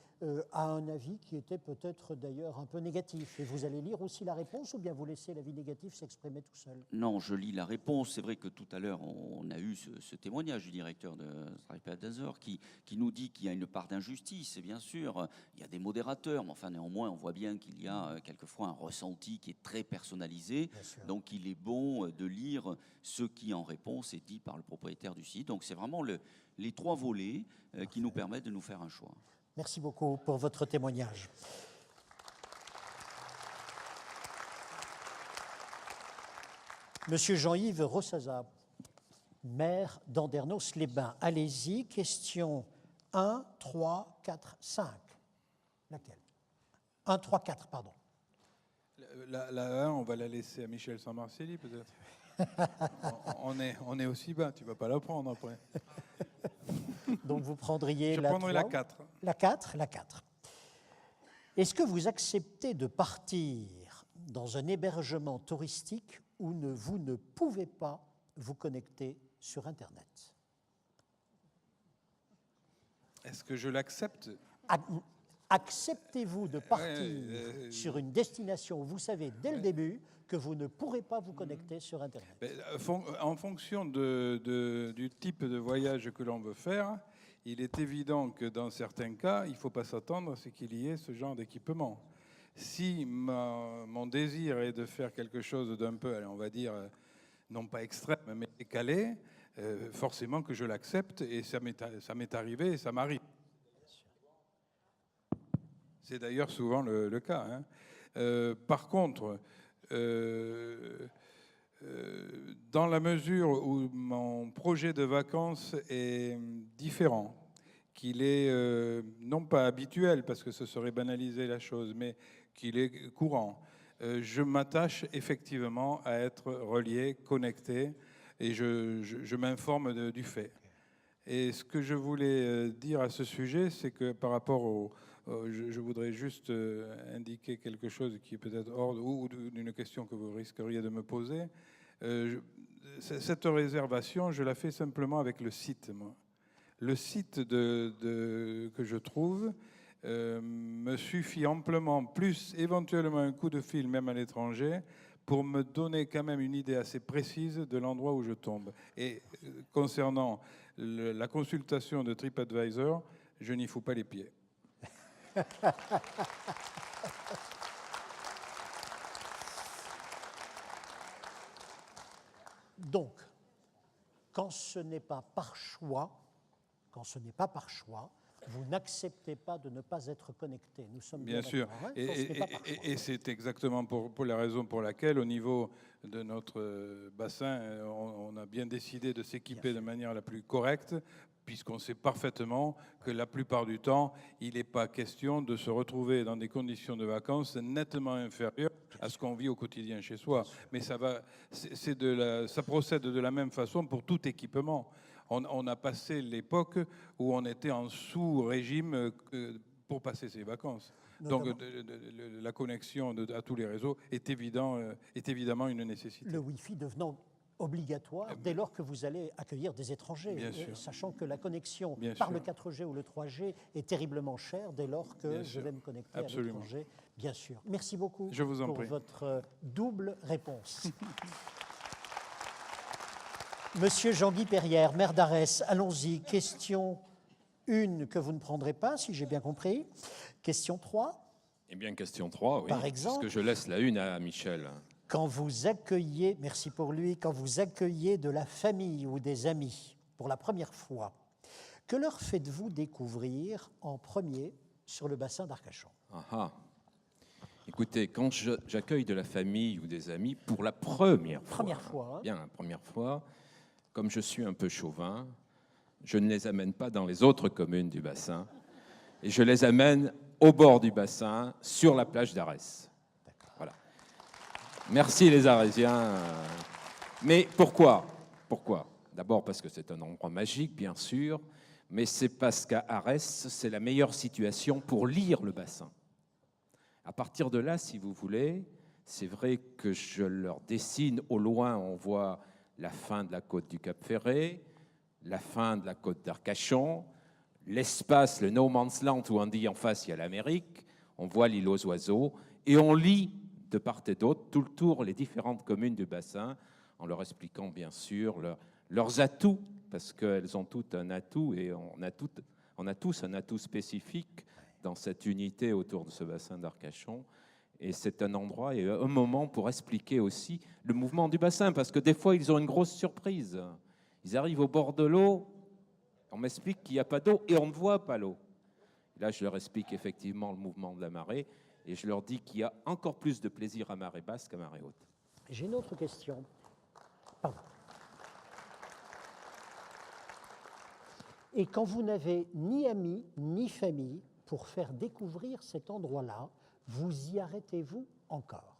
à un avis qui était peut-être d'ailleurs un peu négatif? Et vous allez lire aussi la réponse, ou bien vous laissez l'avis négatif s'exprimer tout seul? Non, je lis la réponse. C'est vrai que tout à l'heure, on a eu ce témoignage du directeur de Striped Desert qui nous dit qu'il y a une part d'injustice. Et bien sûr, il y a des modérateurs, mais enfin, néanmoins, on voit bien qu'il y a quelquefois un ressenti qui est très personnalisé. Donc, il est bon de lire ce qui, en réponse, est dit par le propriétaire du site. Donc, c'est vraiment les 3 volets qui nous permettent de nous faire un choix. Merci beaucoup pour votre témoignage. Monsieur Jean-Yves Rossaza, maire d'Andernos-les-Bains. Allez-y, question 1, 3, 4, 5. Laquelle? 1, 3, 4, pardon. La 1, on va la laisser à Michel Saint-Marcelli, peut-être. on est aussi bas, tu ne vas pas la prendre après. Donc vous prendriez Je la 3. prendrai la 4. La 4, la 4. Est-ce que vous acceptez de partir dans un hébergement touristique où vous ne pouvez pas vous connecter sur Internet? Est-ce que je l'accepte? Acceptez-vous de partir sur une destination où vous savez dès le début que vous ne pourrez pas vous connecter sur Internet? En fonction du type de voyage que l'on veut faire, il est évident que dans certains cas, il ne faut pas s'attendre à ce qu'il y ait ce genre d'équipement. Si mon désir est de faire quelque chose d'un peu, allez, on va dire, non pas extrême, mais décalé, forcément que je l'accepte, et ça m'est arrivé et ça m'arrive. C'est d'ailleurs souvent le cas. Hein. Par contre, dans la mesure où mon projet de vacances est différent, qu'il est non pas habituel, parce que ce serait banaliser la chose, mais qu'il est courant, je m'attache effectivement à être relié, connecté, et je m'informe du fait. Et ce que je voulais dire à ce sujet, c'est que par rapport je voudrais juste indiquer quelque chose qui est peut-être hors ou d'une question que vous risqueriez de me poser. Cette réservation, je la fais simplement avec le site, moi. Le site que je trouve me suffit amplement, plus éventuellement un coup de fil, même à l'étranger, pour me donner quand même une idée assez précise de l'endroit où je tombe. Et concernant la consultation de TripAdvisor, je n'y fous pas les pieds. Donc, quand ce n'est pas par choix, vous n'acceptez pas de ne pas être connecté. Nous sommes bien sûr. Hein, et c'est exactement pour la raison pour laquelle, au niveau de notre bassin, on a bien décidé de s'équiper de manière la plus correcte, puisqu'on sait parfaitement que la plupart du temps, il n'est pas question de se retrouver dans des conditions de vacances nettement inférieures à ce qu'on vit au quotidien chez soi. Mais ça procède de la même façon pour tout équipement. On a passé l'époque où on était en sous-régime pour passer ses vacances. Donc la connexion à tous les réseaux est évidemment une nécessité. Le Wi-Fi devenant obligatoire dès lors que vous allez accueillir des étrangers, sachant que la connexion par le 4G ou le 3G est terriblement chère dès lors que je vais me connecter à l'étranger. Bien sûr. Merci beaucoup pour votre double réponse. Monsieur Jean-Guy Perrière, maire d'Arès, allons-y. Question 1 que vous ne prendrez pas, si j'ai bien compris. Question 3. Eh bien, question 3, oui. Par exemple, parce que je laisse la 1 à Michel. Quand vous accueillez, merci pour lui, quand vous accueillez de la famille ou des amis pour la première fois, Que leur faites-vous découvrir en premier sur le bassin d'Arcachon? Ah ah. Écoutez, quand j'accueille de la famille ou des amis pour la première fois, bien la première fois, comme je suis un peu chauvin, je ne les amène pas dans les autres communes du bassin, et je les amène au bord du bassin, sur la plage d'Arès. Voilà. Merci les Arésiens. Mais pourquoi? Pourquoi? D'abord parce que c'est un endroit magique, bien sûr, mais c'est parce qu'à Arès, c'est la meilleure situation pour lire le bassin. À partir de là, si vous voulez, c'est vrai que je leur dessine au loin, on voit la fin de la côte du Cap Ferret, la fin de la côte d'Arcachon, l'espace, le no man's land où on dit en face il y a l'Amérique, on voit l'île aux oiseaux, et on lit de part et d'autre, tout le tour, les différentes communes du bassin, en leur expliquant bien sûr leurs atouts, parce qu'elles ont toutes un atout, et on a tous un atout spécifique dans cette unité autour de ce bassin d'Arcachon. Et c'est un endroit et un moment pour expliquer aussi le mouvement du bassin, parce que des fois, ils ont une grosse surprise. Ils arrivent au bord de l'eau, on m'explique qu'il n'y a pas d'eau et on ne voit pas l'eau. Là, je leur explique effectivement le mouvement de la marée et je leur dis qu'il y a encore plus de plaisir à marée basse qu'à marée haute. J'ai une autre question. Pardon. Et quand vous n'avez ni amis ni famille pour faire découvrir cet endroit-là, vous y arrêtez-vous encore?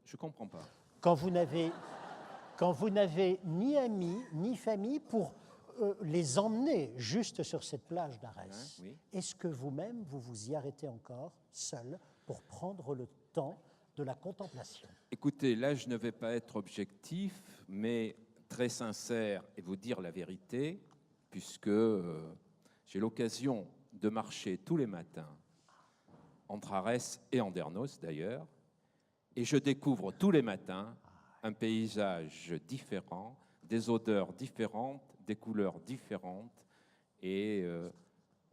Je ne comprends pas. Quand vous n'avez ni amis ni famille pour les emmener juste sur cette plage d'Arès, Oui. est-ce que vous-même, vous vous y arrêtez encore, seul, pour prendre le temps de la contemplation? Écoutez, là, je ne vais pas être objectif, mais très sincère et vous dire la vérité, puisque j'ai l'occasion de marcher tous les matins entre Arès et Andernos d'ailleurs, et je découvre tous les matins un paysage différent, des odeurs différentes, des couleurs différentes, et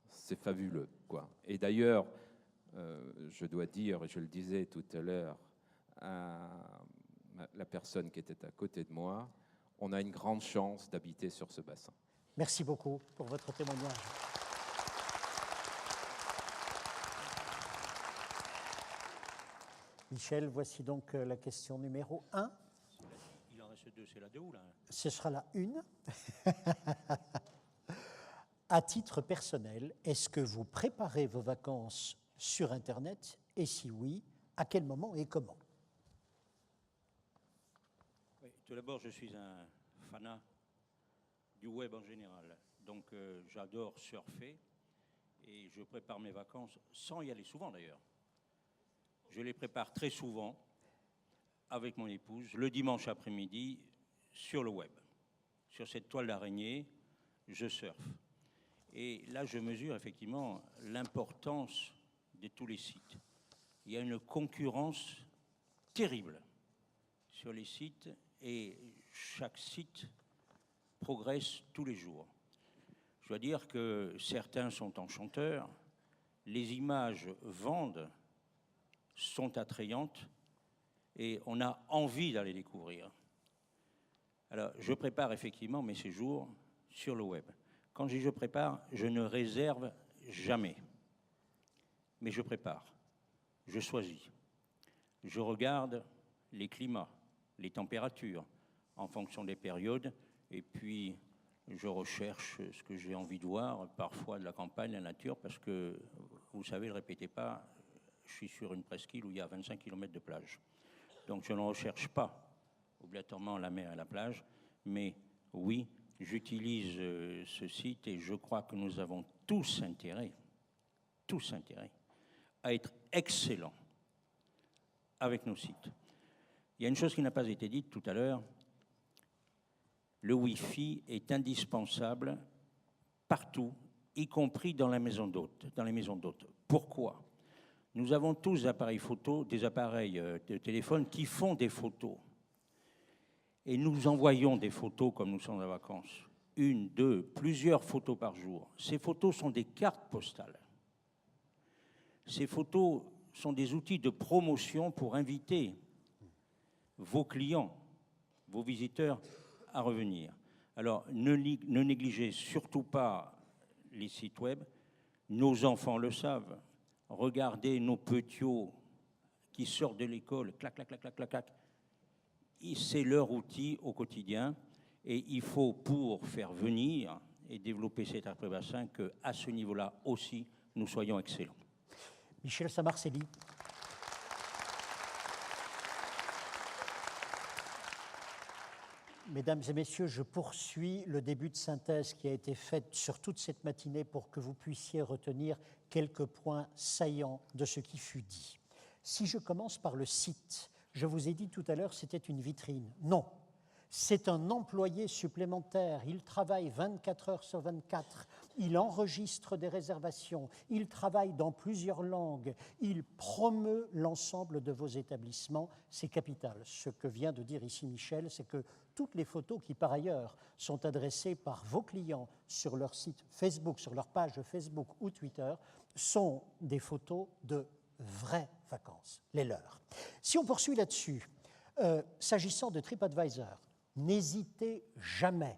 c'est fabuleux, quoi. Et d'ailleurs, je dois dire, et je le disais tout à l'heure à la personne qui était à côté de moi, on a une grande chance d'habiter sur ce bassin. Merci beaucoup pour votre témoignage. Michel, voici donc la question numéro 1. Il en reste deux, c'est la 2 ou la 1? Ce sera la 1. À titre personnel, est-ce que vous préparez vos vacances sur Internet? Et si oui, à quel moment et comment? Oui, tout d'abord, je suis un fanat du web en général. Donc, j'adore surfer et je prépare mes vacances sans y aller souvent d'ailleurs. Je les prépare très souvent avec mon épouse le dimanche après-midi sur le web. Sur cette toile d'araignée, je surfe. Et là, je mesure effectivement l'importance de tous les sites. Il y a une concurrence terrible sur les sites et chaque site progresse tous les jours. Je dois dire que certains sont enchanteurs, les images vendent, sont attrayantes et on a envie d'aller découvrir. Alors, je prépare effectivement mes séjours sur le web. Quand je dis je prépare, je ne réserve jamais. Mais je prépare, je choisis. Je regarde les climats, les températures en fonction des périodes et puis je recherche ce que j'ai envie de voir, parfois de la campagne, la nature, parce que, vous savez, ne le répétez pas, je suis sur une presqu'île où il y a 25 km de plage. Donc je ne recherche pas obligatoirement la mer et la plage, mais oui, j'utilise ce site et je crois que nous avons tous intérêt à être excellents avec nos sites. Il y a une chose qui n'a pas été dite tout à l'heure, le Wi-Fi est indispensable partout, y compris dans les maisons d'hôtes. Pourquoi ? Nous avons tous des appareils photo, des appareils de téléphone qui font des photos. Et nous envoyons des photos comme nous sommes en vacances. 1, 2, plusieurs photos par jour. Ces photos sont des cartes postales. Ces photos sont des outils de promotion pour inviter vos clients, vos visiteurs à revenir. Alors, ne négligez surtout pas les sites web. Nos enfants le savent. Regardez nos petits qui sortent de l'école, clac, clac, clac, clac, clac, clac. C'est leur outil au quotidien. Et il faut, pour faire venir et développer cet après-bassin, qu'à ce niveau-là aussi, nous soyons excellents. Michel Samarcelli. Mesdames et messieurs, je poursuis le début de synthèse qui a été faite sur toute cette matinée pour que vous puissiez retenir quelques points saillants de ce qui fut dit. Si je commence par le site, je vous ai dit tout à l'heure c'était une vitrine. Non, c'est un employé supplémentaire. Il travaille 24 heures sur 24. Il enregistre des réservations. Il travaille dans plusieurs langues. Il promeut l'ensemble de vos établissements. C'est capital. Ce que vient de dire ici Michel, c'est que toutes les photos qui, par ailleurs, sont adressées par vos clients sur leur site Facebook, sur leur page Facebook ou Twitter, sont des photos de vraies vacances, les leurs. Si on poursuit là-dessus, s'agissant de TripAdvisor, n'hésitez jamais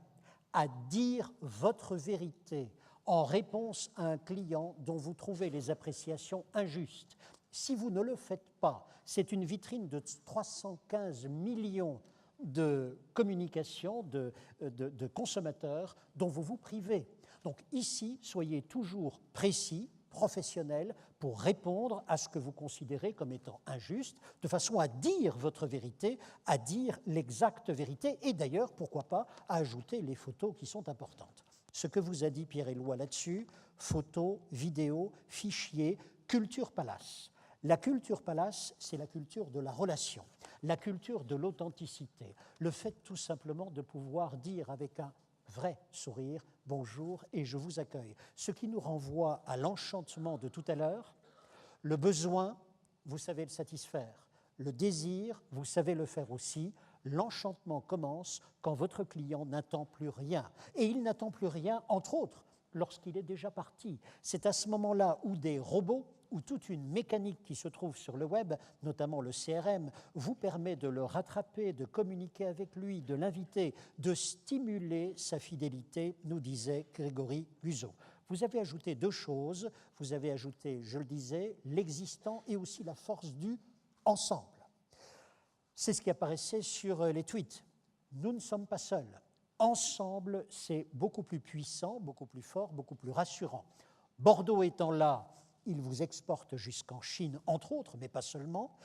à dire votre vérité en réponse à un client dont vous trouvez les appréciations injustes. Si vous ne le faites pas, c'est une vitrine de 315 millions de communications de consommateurs dont vous vous privez. Donc ici, soyez toujours précis, professionnel, pour répondre à ce que vous considérez comme étant injuste, de façon à dire votre vérité, à dire l'exacte vérité, et d'ailleurs, pourquoi pas, à ajouter les photos qui sont importantes. Ce que vous a dit Pierre Éloi là-dessus, photos, vidéos, fichiers, culture palace. La culture palace, c'est la culture de la relation, la culture de l'authenticité, le fait tout simplement de pouvoir dire avec un vrai sourire, bonjour et je vous accueille. Ce qui nous renvoie à l'enchantement de tout à l'heure. Le besoin, vous savez le satisfaire. Le désir, vous savez le faire aussi. L'enchantement commence quand votre client n'attend plus rien. Et il n'attend plus rien, entre autres, lorsqu'il est déjà parti. C'est à ce moment-là où des robots, où toute une mécanique qui se trouve sur le web, notamment le CRM, vous permet de le rattraper, de communiquer avec lui, de l'inviter, de stimuler sa fidélité, nous disait Grégory Guzeau. Vous avez ajouté deux choses. Vous avez ajouté, je le disais, l'existant et aussi la force du ensemble. C'est ce qui apparaissait sur les tweets. Nous ne sommes pas seuls. Ensemble, c'est beaucoup plus puissant, beaucoup plus fort, beaucoup plus rassurant. Bordeaux étant là, il vous exporte jusqu'en Chine, entre autres, mais pas seulement.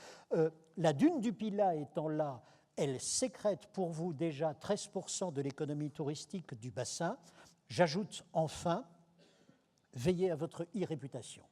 La dune du Pilat étant là, elle sécrète pour vous déjà 13% de l'économie touristique du bassin. J'ajoute enfin, veillez à votre e-réputation.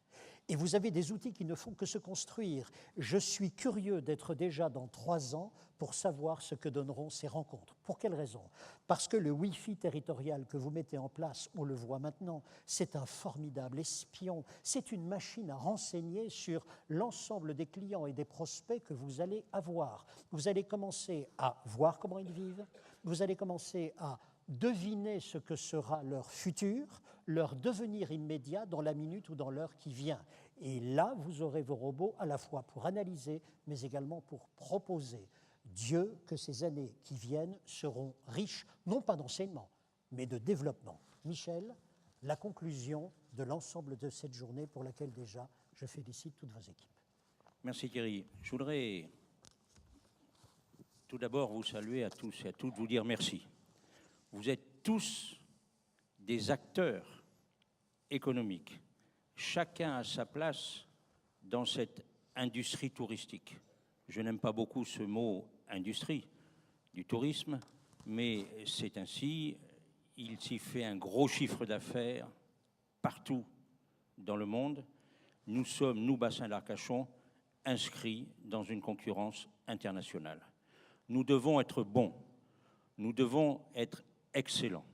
Et vous avez des outils qui ne font que se construire. Je suis curieux d'être déjà dans 3 ans pour savoir ce que donneront ces rencontres. Pour quelle raison? Parce que le Wi-Fi territorial que vous mettez en place, on le voit maintenant, c'est un formidable espion. C'est une machine à renseigner sur l'ensemble des clients et des prospects que vous allez avoir. Vous allez commencer à voir comment ils vivent. Vous allez commencer à deviner ce que sera leur futur, leur devenir immédiat dans la minute ou dans l'heure qui vient. Et là, vous aurez vos robots à la fois pour analyser, mais également pour proposer. Dieu, que ces années qui viennent seront riches, non pas d'enseignement, mais de développement. Michel, la conclusion de l'ensemble de cette journée pour laquelle déjà je félicite toutes vos équipes. Merci Thierry. Je voudrais tout d'abord vous saluer à tous et à toutes, vous dire merci. Vous êtes tous des acteurs économiques. Chacun a sa place dans cette industrie touristique. Je n'aime pas beaucoup ce mot industrie du tourisme, mais c'est ainsi. Il s'y fait un gros chiffre d'affaires partout dans le monde. Nous sommes, nous, Bassin d'Arcachon, inscrits dans une concurrence internationale. Nous devons être bons. Nous devons être excellent.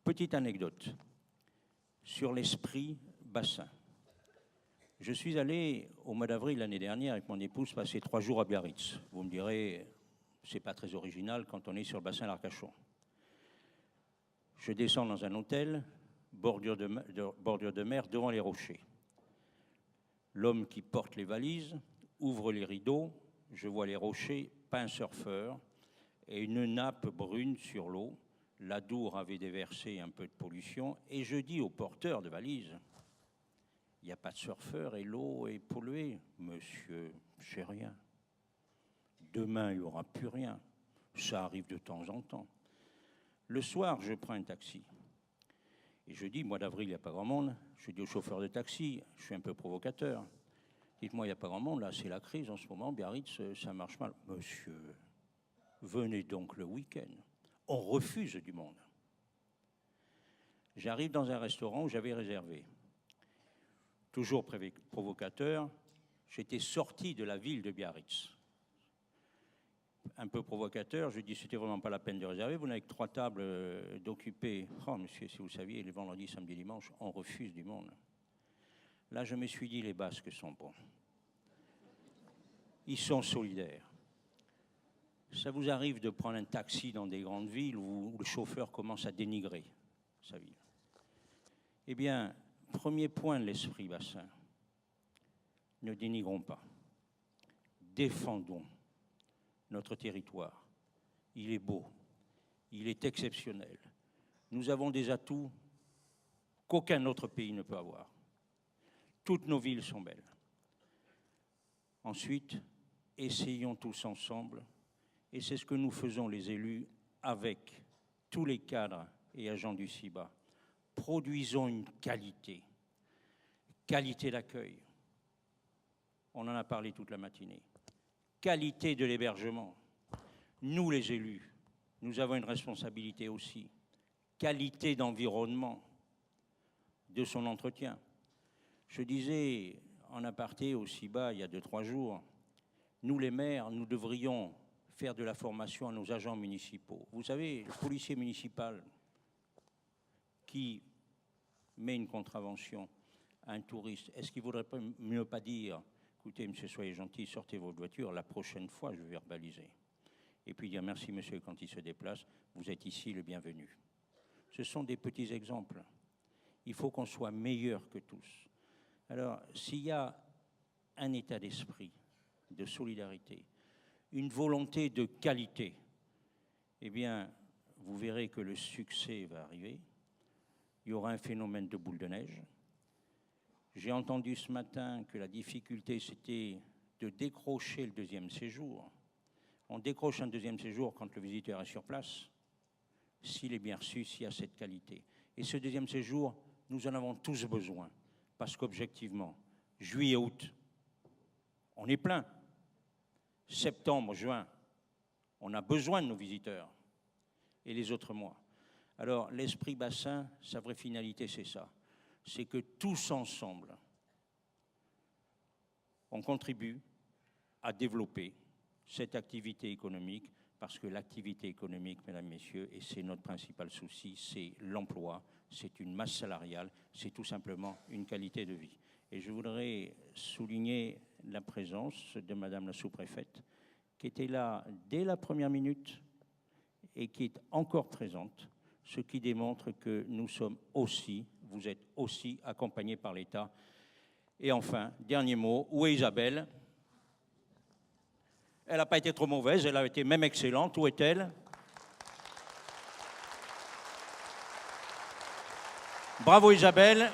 Petite anecdote sur l'esprit bassin. Je suis allé au mois d'avril l'année dernière avec mon épouse passer 3 jours à Biarritz. Vous me direz, c'est pas très original quand on est sur le bassin d'Arcachon. Je descends dans un hôtel, bordure de mer devant les rochers. L'homme qui porte les valises ouvre les rideaux, je vois les rochers, pas un surfeur, et une nappe brune sur l'eau. l'Adour avait déversé un peu de pollution, et je dis aux porteurs de valises, il n'y a pas de surfeurs et l'eau est polluée. Monsieur, c'est rien. Demain, il n'y aura plus rien. Ça arrive de temps en temps. Le soir, je prends un taxi. Et je dis, mois d'avril, il n'y a pas grand monde. Je dis au chauffeur de taxi, je suis un peu provocateur. Dites-moi, il n'y a pas grand monde, là, c'est la crise en ce moment, Biarritz, ça marche mal. Monsieur, venez donc le week-end. On refuse du monde. J'arrive dans un restaurant où j'avais réservé. Toujours provocateur, j'étais sorti de la ville de Biarritz. Un peu provocateur, je dis c'était vraiment pas la peine de réserver, vous n'avez que 3 tables d'occupées. Oh monsieur, si vous saviez, les vendredis, samedi, dimanche, on refuse du monde. Là, je me suis dit, les Basques sont bons. Ils sont solidaires. Ça vous arrive de prendre un taxi dans des grandes villes où le chauffeur commence à dénigrer sa ville. Eh bien, premier point de l'esprit bassin, ne dénigrons pas. Défendons notre territoire. Il est beau, il est exceptionnel. Nous avons des atouts qu'aucun autre pays ne peut avoir. Toutes nos villes sont belles. Ensuite, essayons tous ensemble, et c'est ce que nous faisons les élus avec tous les cadres et agents du CIBA. Produisons une qualité d'accueil. On en a parlé toute la matinée. Qualité de l'hébergement. Nous, les élus, nous avons une responsabilité aussi. Qualité d'environnement, de son entretien. Je disais en aparté au CIBA il y a 2-3 jours, nous les maires, nous devrions faire de la formation à nos agents municipaux. Vous savez, le policier municipal qui met une contravention à un touriste, est-ce qu'il ne vaudrait mieux pas dire « Écoutez, monsieur, soyez gentil, sortez votre voiture, la prochaine fois, je vais verbaliser. » Et puis dire « Merci, monsieur, quand il se déplace, vous êtes ici le bienvenu. » Ce sont des petits exemples. Il faut qu'on soit meilleur que tous. Alors, s'il y a un état d'esprit, de solidarité, une volonté de qualité, eh bien, vous verrez que le succès va arriver. Il y aura un phénomène de boule de neige. J'ai entendu ce matin que la difficulté, c'était de décrocher le 2e séjour. On décroche un 2e séjour quand le visiteur est sur place, s'il est bien reçu, s'il y a cette qualité. Et ce 2e séjour, nous en avons tous besoin, parce qu'objectivement, juillet, août, on est plein. Septembre, juin, on a besoin de nos visiteurs, et les autres mois. Alors, l'esprit bassin, sa vraie finalité, c'est ça. C'est que tous ensemble, on contribue à développer cette activité économique, parce que l'activité économique, mesdames, messieurs, et c'est notre principal souci, c'est l'emploi, c'est une masse salariale, c'est tout simplement une qualité de vie. Et je voudrais souligner la présence de madame la sous-préfète, qui était là dès la première minute et qui est encore présente, ce qui démontre que nous sommes aussi, vous êtes aussi accompagnés par l'État. Et enfin, dernier mot, où est Isabelle ? Elle n'a pas été trop mauvaise, elle a été même excellente. Où est-elle ? Bravo Isabelle.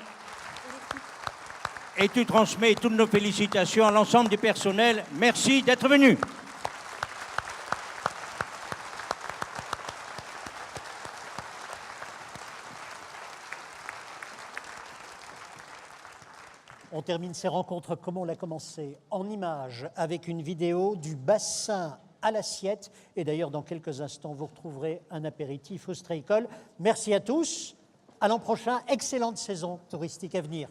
Et tu transmets toutes nos félicitations à l'ensemble du personnel. Merci d'être venu. On termine ces rencontres comme on l'a commencé, en images, avec une vidéo du bassin à l'assiette. Et d'ailleurs, dans quelques instants, vous retrouverez un apéritif au Straycol. Merci à tous. À l'an prochain. Excellente saison touristique à venir.